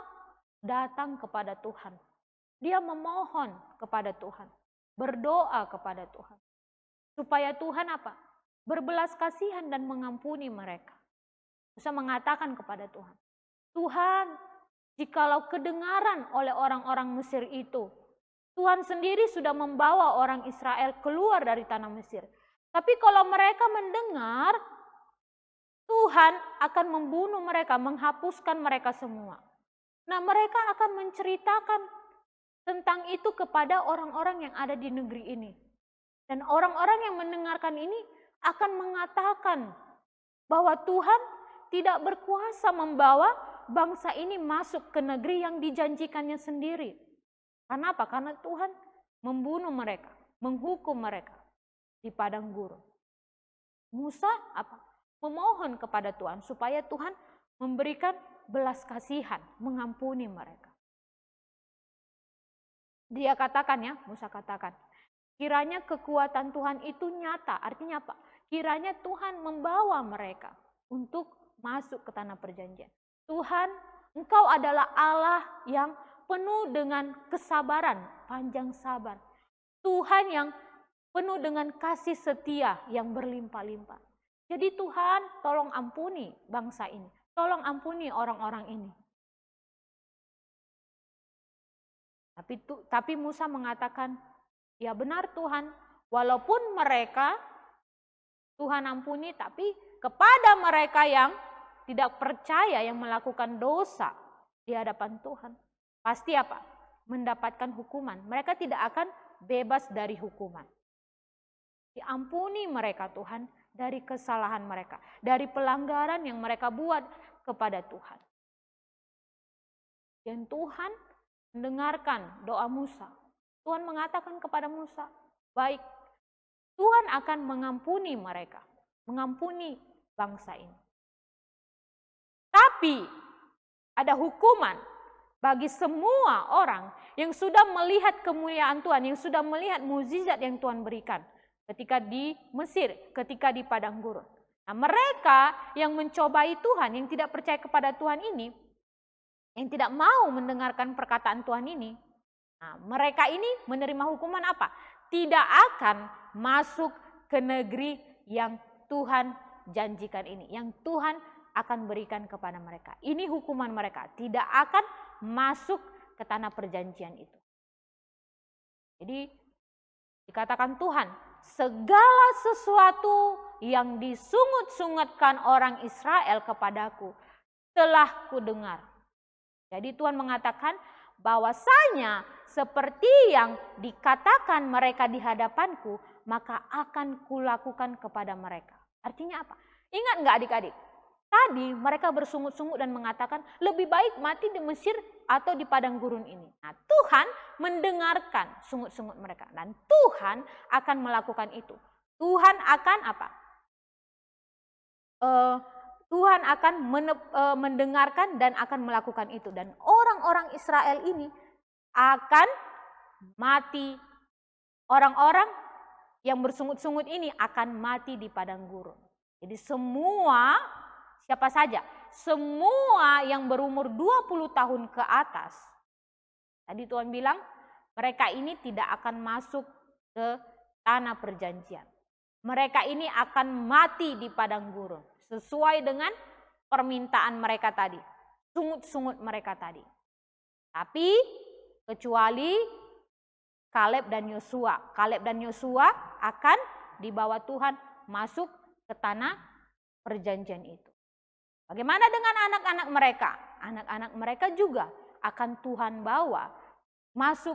datang kepada Tuhan. Dia memohon kepada Tuhan, berdoa kepada Tuhan. Supaya Tuhan apa? Berbelas kasihan dan mengampuni mereka. Musa mengatakan kepada Tuhan, Tuhan, jikalau kedengaran oleh orang-orang Mesir itu, Tuhan sendiri sudah membawa orang Israel keluar dari tanah Mesir. Tapi kalau mereka mendengar, Tuhan akan membunuh mereka, menghapuskan mereka semua. Nah, mereka akan menceritakan tentang itu kepada orang-orang yang ada di negeri ini. Dan orang-orang yang mendengarkan ini akan mengatakan bahwa Tuhan tidak berkuasa membawa bangsa ini masuk ke negeri yang dijanjikannya sendiri. Karena apa? Karena Tuhan membunuh mereka, menghukum mereka di padang gurun. Musa apa? Memohon kepada Tuhan supaya Tuhan memberikan belas kasihan, mengampuni mereka. Dia katakan ya, Musa katakan, kiranya kekuatan Tuhan itu nyata. Artinya apa? Kiranya Tuhan membawa mereka untuk masuk ke tanah perjanjian. Tuhan, Engkau adalah Allah yang penuh dengan kesabaran, panjang sabar. Tuhan yang penuh dengan kasih setia yang berlimpah-limpah. Jadi Tuhan, tolong ampuni bangsa ini. Tolong ampuni orang-orang ini. Tapi Musa mengatakan, ya benar Tuhan, walaupun mereka Tuhan ampuni, tapi kepada mereka yang tidak percaya, yang melakukan dosa di hadapan Tuhan, pasti apa? Mendapatkan hukuman. Mereka tidak akan bebas dari hukuman. Diampuni mereka Tuhan dari kesalahan mereka, dari pelanggaran yang mereka buat kepada Tuhan. Dan Tuhan mendengarkan doa Musa. Tuhan mengatakan kepada Musa, baik, Tuhan akan mengampuni mereka, mengampuni bangsa ini. Tapi ada hukuman bagi semua orang yang sudah melihat kemuliaan Tuhan, yang sudah melihat mukjizat yang Tuhan berikan ketika di Mesir, ketika di padang gurun. Nah, mereka yang mencobai Tuhan, yang tidak percaya kepada Tuhan ini, yang tidak mau mendengarkan perkataan Tuhan ini, nah, mereka ini menerima hukuman apa? Tidak akan masuk ke negeri yang Tuhan janjikan ini, yang Tuhan akan berikan kepada mereka. Ini hukuman mereka, tidak akan masuk ke tanah perjanjian itu. Jadi dikatakan Tuhan, segala sesuatu yang disungut-sungutkan orang Israel kepadaku telah kudengar. Jadi Tuhan mengatakan bahwasanya seperti yang dikatakan mereka di hadapanku, maka akan kulakukan kepada mereka. Artinya apa? Ingat nggak adik-adik? Tadi mereka bersungut-sungut dan mengatakan lebih baik mati di Mesir atau di padang gurun ini. Nah, Tuhan mendengarkan sungut-sungut mereka dan Tuhan akan melakukan itu. Tuhan akan apa? Tuhan akan mendengarkan dan akan melakukan itu. Dan orang-orang Israel ini akan mati. Orang-orang yang bersungut-sungut ini akan mati di padang gurun. Jadi semua, siapa saja, semua yang berumur 20 tahun ke atas. Tadi Tuhan bilang mereka ini tidak akan masuk ke tanah perjanjian. Mereka ini akan mati di padang gurun. Sesuai dengan permintaan mereka tadi. Sungut-sungut mereka tadi. Tapi kecuali Kaleb dan Yosua. Kaleb dan Yosua akan dibawa Tuhan masuk ke tanah perjanjian itu. Bagaimana dengan anak-anak mereka? Anak-anak mereka juga akan Tuhan bawa masuk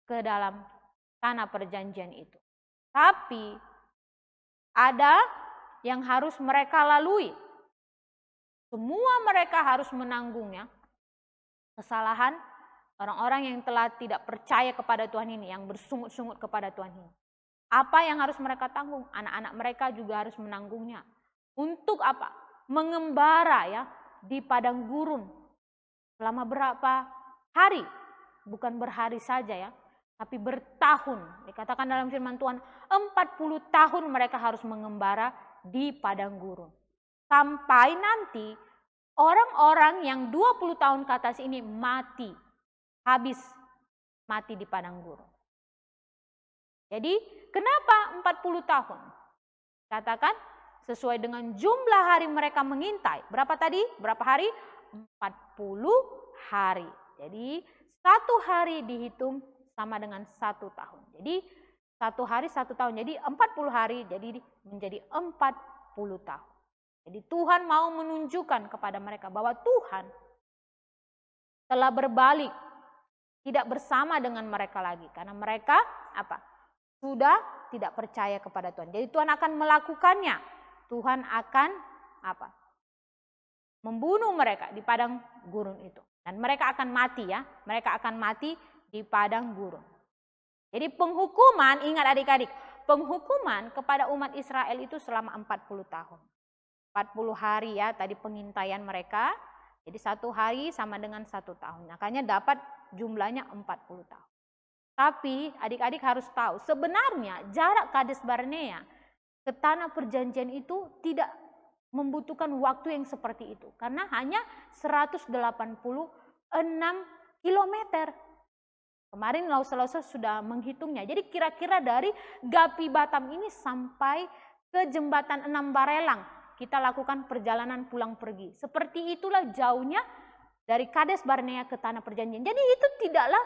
ke dalam tanah perjanjian itu. Tapi ada yang harus mereka lalui. Semua mereka harus menanggungnya. Kesalahan orang-orang yang telah tidak percaya kepada Tuhan ini, yang bersungut-sungut kepada Tuhan ini. Apa yang harus mereka tanggung? Anak-anak mereka juga harus menanggungnya. Untuk apa? Mengembara ya di padang gurun selama berapa hari? Bukan berhari saja ya, tapi bertahun. Dikatakan dalam firman Tuhan, 40 tahun mereka harus mengembara di padang gurun. Sampai nanti orang-orang yang 20 tahun ke atas ini mati. Habis mati di padang gurun. Jadi kenapa 40 tahun? Katakan sesuai dengan jumlah hari mereka mengintai. Berapa tadi? Berapa hari? 40 hari. Jadi satu hari dihitung sama dengan 1 tahun. Jadi 1 hari 1 tahun. Jadi 40 hari jadi menjadi 40 tahun. Jadi Tuhan mau menunjukkan kepada mereka bahwa Tuhan telah berbalik. Tidak bersama dengan mereka lagi. Karena mereka apa? Sudah tidak percaya kepada Tuhan. Jadi Tuhan akan melakukannya. Tuhan akan apa? Membunuh mereka di padang gurun itu. Dan mereka akan mati ya. Mereka akan mati di padang gurun. Jadi penghukuman, ingat adik-adik. Penghukuman kepada umat Israel itu selama 40 tahun. 40 hari ya tadi pengintaian mereka. Jadi 1 hari sama dengan 1 tahun. Makanya dapat jumlahnya 40 tahun. Tapi adik-adik harus tahu sebenarnya jarak Kades Barnea ke tanah perjanjian itu tidak membutuhkan waktu yang seperti itu. Karena hanya 186 kilometer. Kemarin Lausa sudah menghitungnya. Jadi kira-kira dari Gapi Batam ini sampai ke jembatan 6 Barelang. Kita lakukan perjalanan pulang pergi. Seperti itulah jauhnya dari Kades Barnea ke tanah perjanjian. Jadi itu tidaklah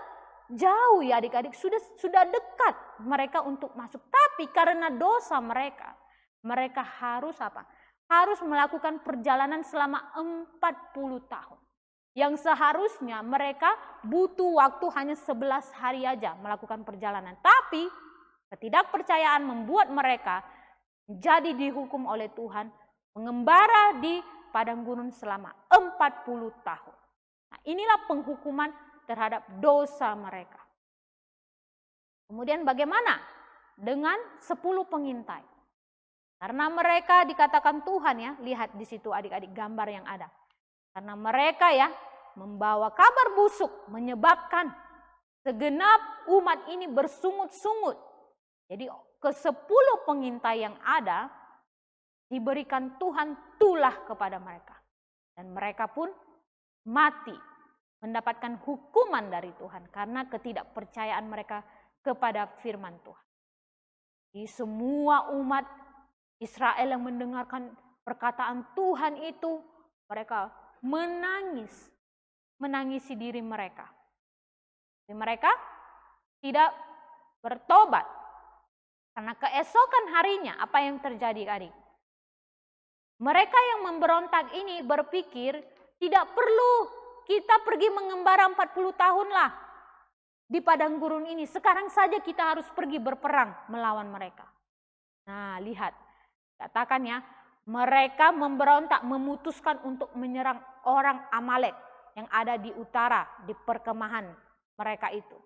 jauh ya adik-adik. Sudah dekat mereka untuk masuk. Tapi karena dosa mereka, mereka harus apa? Harus melakukan perjalanan selama 40 tahun. Yang seharusnya mereka butuh waktu hanya 11 hari aja melakukan perjalanan. Tapi Ketidakpercayaan membuat mereka jadi dihukum oleh Tuhan, mengembara di padang gurun selama 40 tahun. Nah, inilah penghukuman terhadap dosa mereka. Kemudian bagaimana dengan 10 pengintai? Karena mereka dikatakan Tuhan ya, lihat di situ adik-adik gambar yang ada. Karena mereka ya membawa kabar busuk, menyebabkan segenap umat ini bersungut-sungut. Jadi ke-10 pengintai yang ada diberikan Tuhan tulah kepada mereka. Dan mereka pun mati, mendapatkan hukuman dari Tuhan karena ketidakpercayaan mereka kepada firman Tuhan. Di semua umat Israel yang mendengarkan perkataan Tuhan itu, mereka menangis, menangisi diri mereka. Tapi mereka tidak bertobat. Karena keesokan harinya, apa yang terjadi adik? Mereka yang memberontak ini berpikir, tidak perlu kita pergi mengembara 40 tahun lah di padang gurun ini. Sekarang saja kita harus pergi berperang melawan mereka. Nah, lihat. Katakan ya, mereka memberontak, memutuskan untuk menyerang orang Amalek yang ada di utara, di perkemahan mereka itu.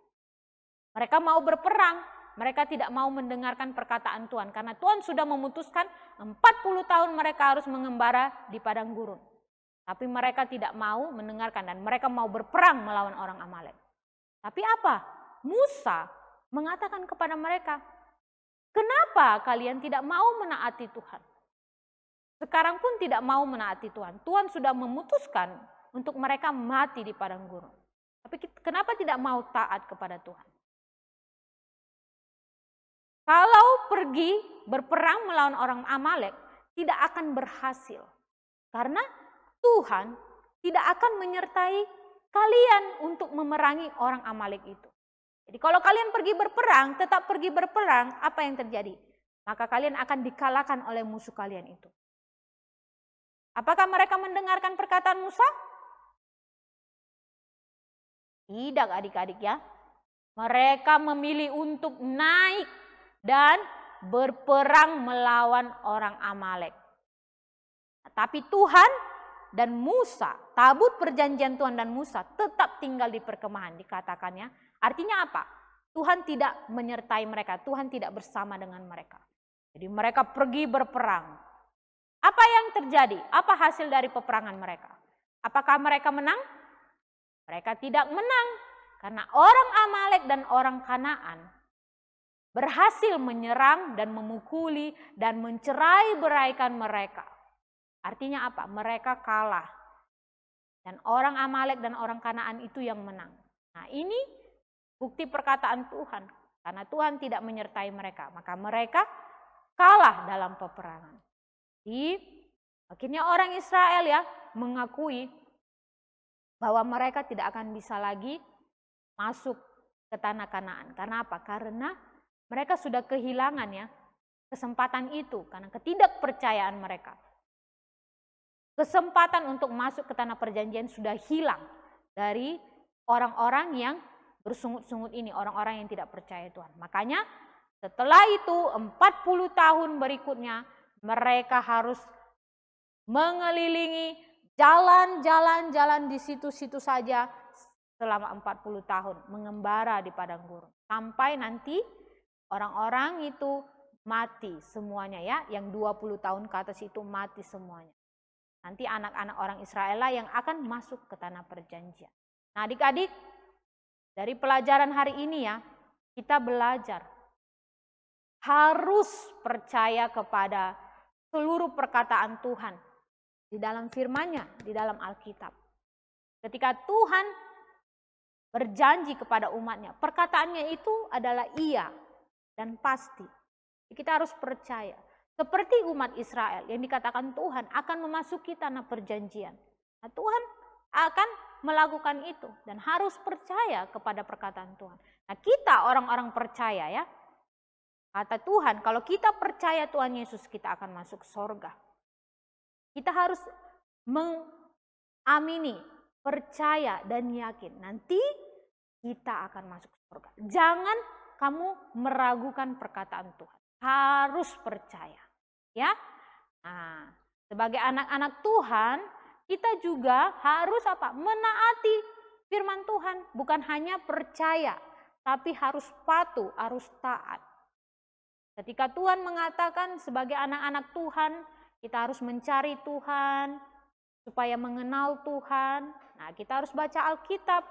Mereka mau berperang. Mereka tidak mau mendengarkan perkataan Tuhan. Karena Tuhan sudah memutuskan 40 tahun mereka harus mengembara di padang gurun. Tapi mereka tidak mau mendengarkan dan mereka mau berperang melawan orang Amalek. Tapi apa? Musa mengatakan kepada mereka, kenapa kalian tidak mau menaati Tuhan? Sekarang pun tidak mau menaati Tuhan. Tuhan sudah memutuskan untuk mereka mati di padang gurun. Tapi kenapa tidak mau taat kepada Tuhan? Kalau pergi berperang melawan orang Amalek, tidak akan berhasil. Karena Tuhan tidak akan menyertai kalian untuk memerangi orang Amalek itu. Jadi kalau kalian pergi berperang, tetap pergi berperang, apa yang terjadi? Maka kalian akan dikalahkan oleh musuh kalian itu. Apakah mereka mendengarkan perkataan Musa? Tidak adik-adik ya. Mereka memilih untuk naik dan berperang melawan orang Amalek. Tapi Tuhan dan Musa, tabut perjanjian Tuhan dan Musa tetap tinggal di perkemahan, dikatakannya. Artinya apa? Tuhan tidak menyertai mereka, Tuhan tidak bersama dengan mereka. Jadi mereka pergi berperang. Apa yang terjadi? Apa hasil dari peperangan mereka? Apakah mereka menang? Mereka tidak menang. Karena orang Amalek dan orang Kanaan berhasil menyerang dan memukuli dan mencerai-beraikan mereka. Artinya apa? Mereka kalah. Dan orang Amalek dan orang Kanaan itu yang menang. Nah, ini bukti perkataan Tuhan. Karena Tuhan tidak menyertai mereka, maka mereka kalah dalam peperangan. Akhirnya orang Israel ya mengakui bahwa mereka tidak akan bisa lagi masuk ke tanah Kanaan. Karena apa? Karena mereka sudah kehilangan ya kesempatan itu karena ketidakpercayaan mereka. Kesempatan untuk masuk ke tanah perjanjian sudah hilang dari orang-orang yang bersungut-sungut ini, orang-orang yang tidak percaya Tuhan. Makanya setelah itu 40 tahun berikutnya mereka harus mengelilingi jalan-jalan di situ-situ saja selama 40 tahun mengembara di padang gurun. Sampai nanti orang-orang itu mati semuanya ya, yang 20 tahun ke atas itu mati semuanya. Nanti anak-anak orang Israel lah yang akan masuk ke tanah perjanjian. Nah adik-adik, dari pelajaran hari ini ya, kita belajar harus percaya kepada seluruh perkataan Tuhan di dalam firman-Nya, di dalam Alkitab. Ketika Tuhan berjanji kepada umatnya, perkataannya itu adalah iya dan pasti. Kita harus percaya. Seperti umat Israel yang dikatakan Tuhan akan memasuki tanah perjanjian. Nah, Tuhan akan melakukan itu dan harus percaya kepada perkataan Tuhan. Nah, kita orang-orang percaya ya. Kata Tuhan, kalau kita percaya Tuhan Yesus, kita akan masuk surga. Kita harus mengamini, percaya dan yakin. Nanti kita akan masuk surga. Jangan kamu meragukan perkataan Tuhan. Harus percaya. Ya. Nah, sebagai anak-anak Tuhan, kita juga harus apa? Menaati firman Tuhan. Bukan hanya percaya, tapi harus patuh, harus taat. Ketika Tuhan mengatakan sebagai anak-anak Tuhan, kita harus mencari Tuhan, supaya mengenal Tuhan. Nah, kita harus baca Alkitab.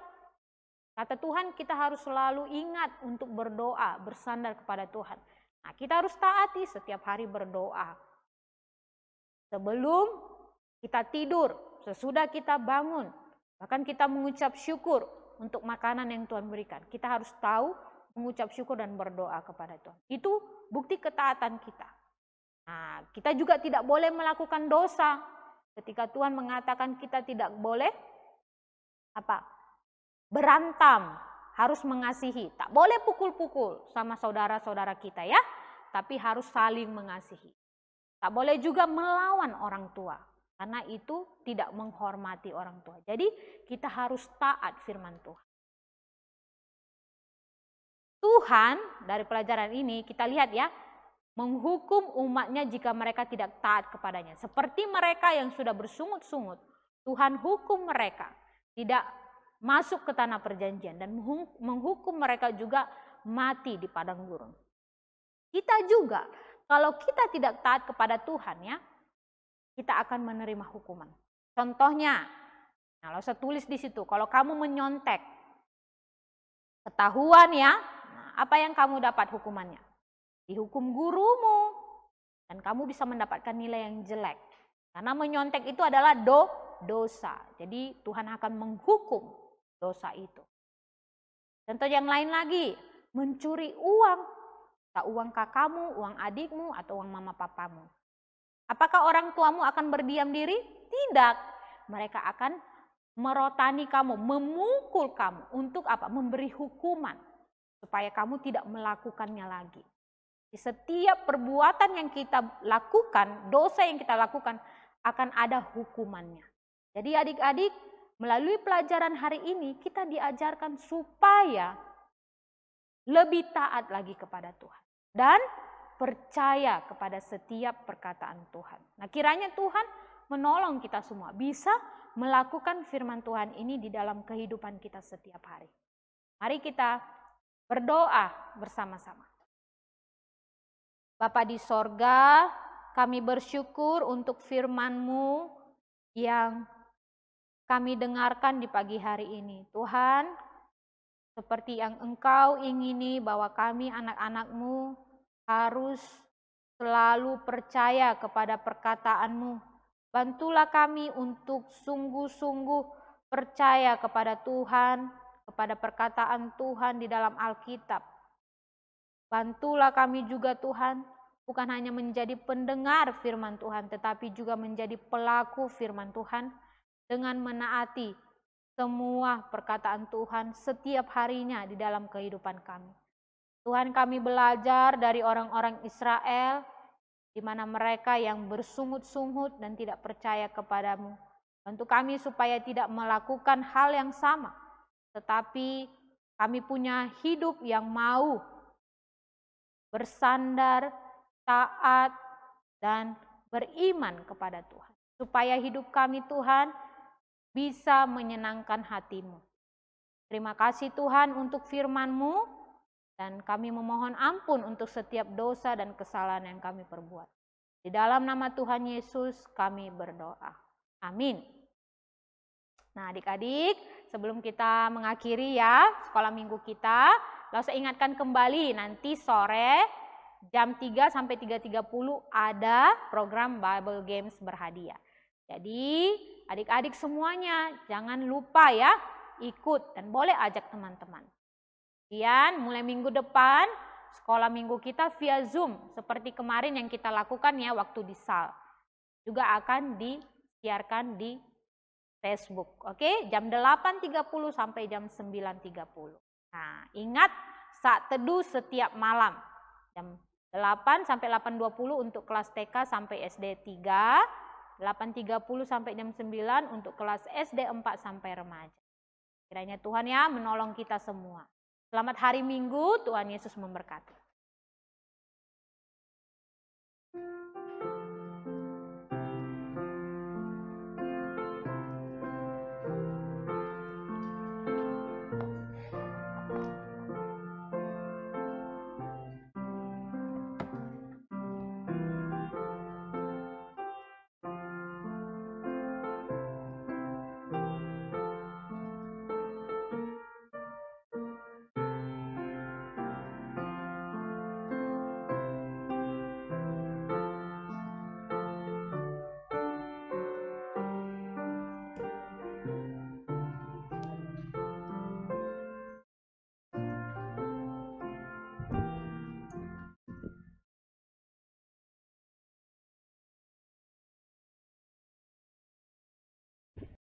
Kata Tuhan, kita harus selalu ingat untuk berdoa, bersandar kepada Tuhan. Nah, kita harus taati setiap hari berdoa. Sebelum kita tidur, sesudah kita bangun, bahkan kita mengucap syukur untuk makanan yang Tuhan berikan. Kita harus tahu mengucap syukur dan berdoa kepada Tuhan. Itu bukti ketaatan kita. Nah, kita juga tidak boleh melakukan dosa. Ketika Tuhan mengatakan kita tidak boleh berantam, harus mengasihi. Tak boleh pukul-pukul sama saudara-saudara kita ya, tapi harus saling mengasihi. Tak boleh juga melawan orang tua, karena itu tidak menghormati orang tua. Jadi kita harus taat firman Tuhan. Tuhan dari pelajaran ini kita lihat ya, menghukum umatnya jika mereka tidak taat kepadanya. Seperti mereka yang sudah bersungut-sungut, Tuhan hukum mereka tidak masuk ke tanah perjanjian dan menghukum mereka juga mati di padang gurun. Kita juga, kalau kita tidak taat kepada Tuhan ya, kita akan menerima hukuman. Contohnya, kalau saya tulis di situ, kalau kamu menyontek, ketahuan ya, apa yang kamu dapat hukumannya? Dihukum gurumu, dan kamu bisa mendapatkan nilai yang jelek. Karena menyontek itu adalah dosa. Jadi Tuhan akan menghukum dosa itu. Contoh yang lain lagi, mencuri uang. Tak uang kakakmu, uang adikmu, atau uang mama papamu. Apakah orang tuamu akan berdiam diri? Tidak. Mereka akan merotani kamu, memukul kamu untuk apa? Memberi hukuman supaya kamu tidak melakukannya lagi. Di setiap perbuatan yang kita lakukan, dosa yang kita lakukan akan ada hukumannya. Jadi adik-adik, melalui pelajaran hari ini kita diajarkan supaya lebih taat lagi kepada Tuhan dan percaya kepada setiap perkataan Tuhan. Nah, kiranya Tuhan menolong kita semua bisa melakukan firman Tuhan ini di dalam kehidupan kita setiap hari. Mari kita berdoa bersama-sama. Bapa di sorga, kami bersyukur untuk firman-Mu yang kami dengarkan di pagi hari ini. Tuhan, seperti yang Engkau ingini bahwa kami anak-anak-Mu harus selalu percaya kepada perkataan-Mu. Bantulah kami untuk sungguh-sungguh percaya kepada Tuhan, kepada perkataan Tuhan di dalam Alkitab. Bantulah kami juga Tuhan, bukan hanya menjadi pendengar firman Tuhan, tetapi juga menjadi pelaku firman Tuhan dengan menaati semua perkataan Tuhan setiap harinya di dalam kehidupan kami. Tuhan, kami belajar dari orang-orang Israel, di mana mereka yang bersungut-sungut dan tidak percaya kepadamu. Bantu kami supaya tidak melakukan hal yang sama, tetapi kami punya hidup yang mau bersandar, taat, dan beriman kepada Tuhan. Supaya hidup kami Tuhan bisa menyenangkan hati-Mu. Terima kasih Tuhan untuk firman-Mu, dan kami memohon ampun untuk setiap dosa dan kesalahan yang kami perbuat. Di dalam nama Tuhan Yesus kami berdoa. Amin. Nah adik-adik, sebelum kita mengakhiri ya sekolah minggu kita, lalu saya ingatkan kembali nanti sore jam 3 sampai 3.30 ada program Bible Games berhadiah. Jadi adik-adik semuanya jangan lupa ya ikut dan boleh ajak teman-teman. Kemudian mulai minggu depan sekolah minggu kita via Zoom seperti kemarin yang kita lakukan ya waktu di SAL. Juga akan disiarkan di Facebook. Oke, jam 8.30 sampai jam 9.30. Nah, ingat saat teduh setiap malam. Jam 8 sampai 8.20 untuk kelas TK sampai SD 3, 8.30 sampai jam 9 untuk kelas SD 4 sampai remaja. Kiranya Tuhan ya menolong kita semua. Selamat hari Minggu, Tuhan Yesus memberkati.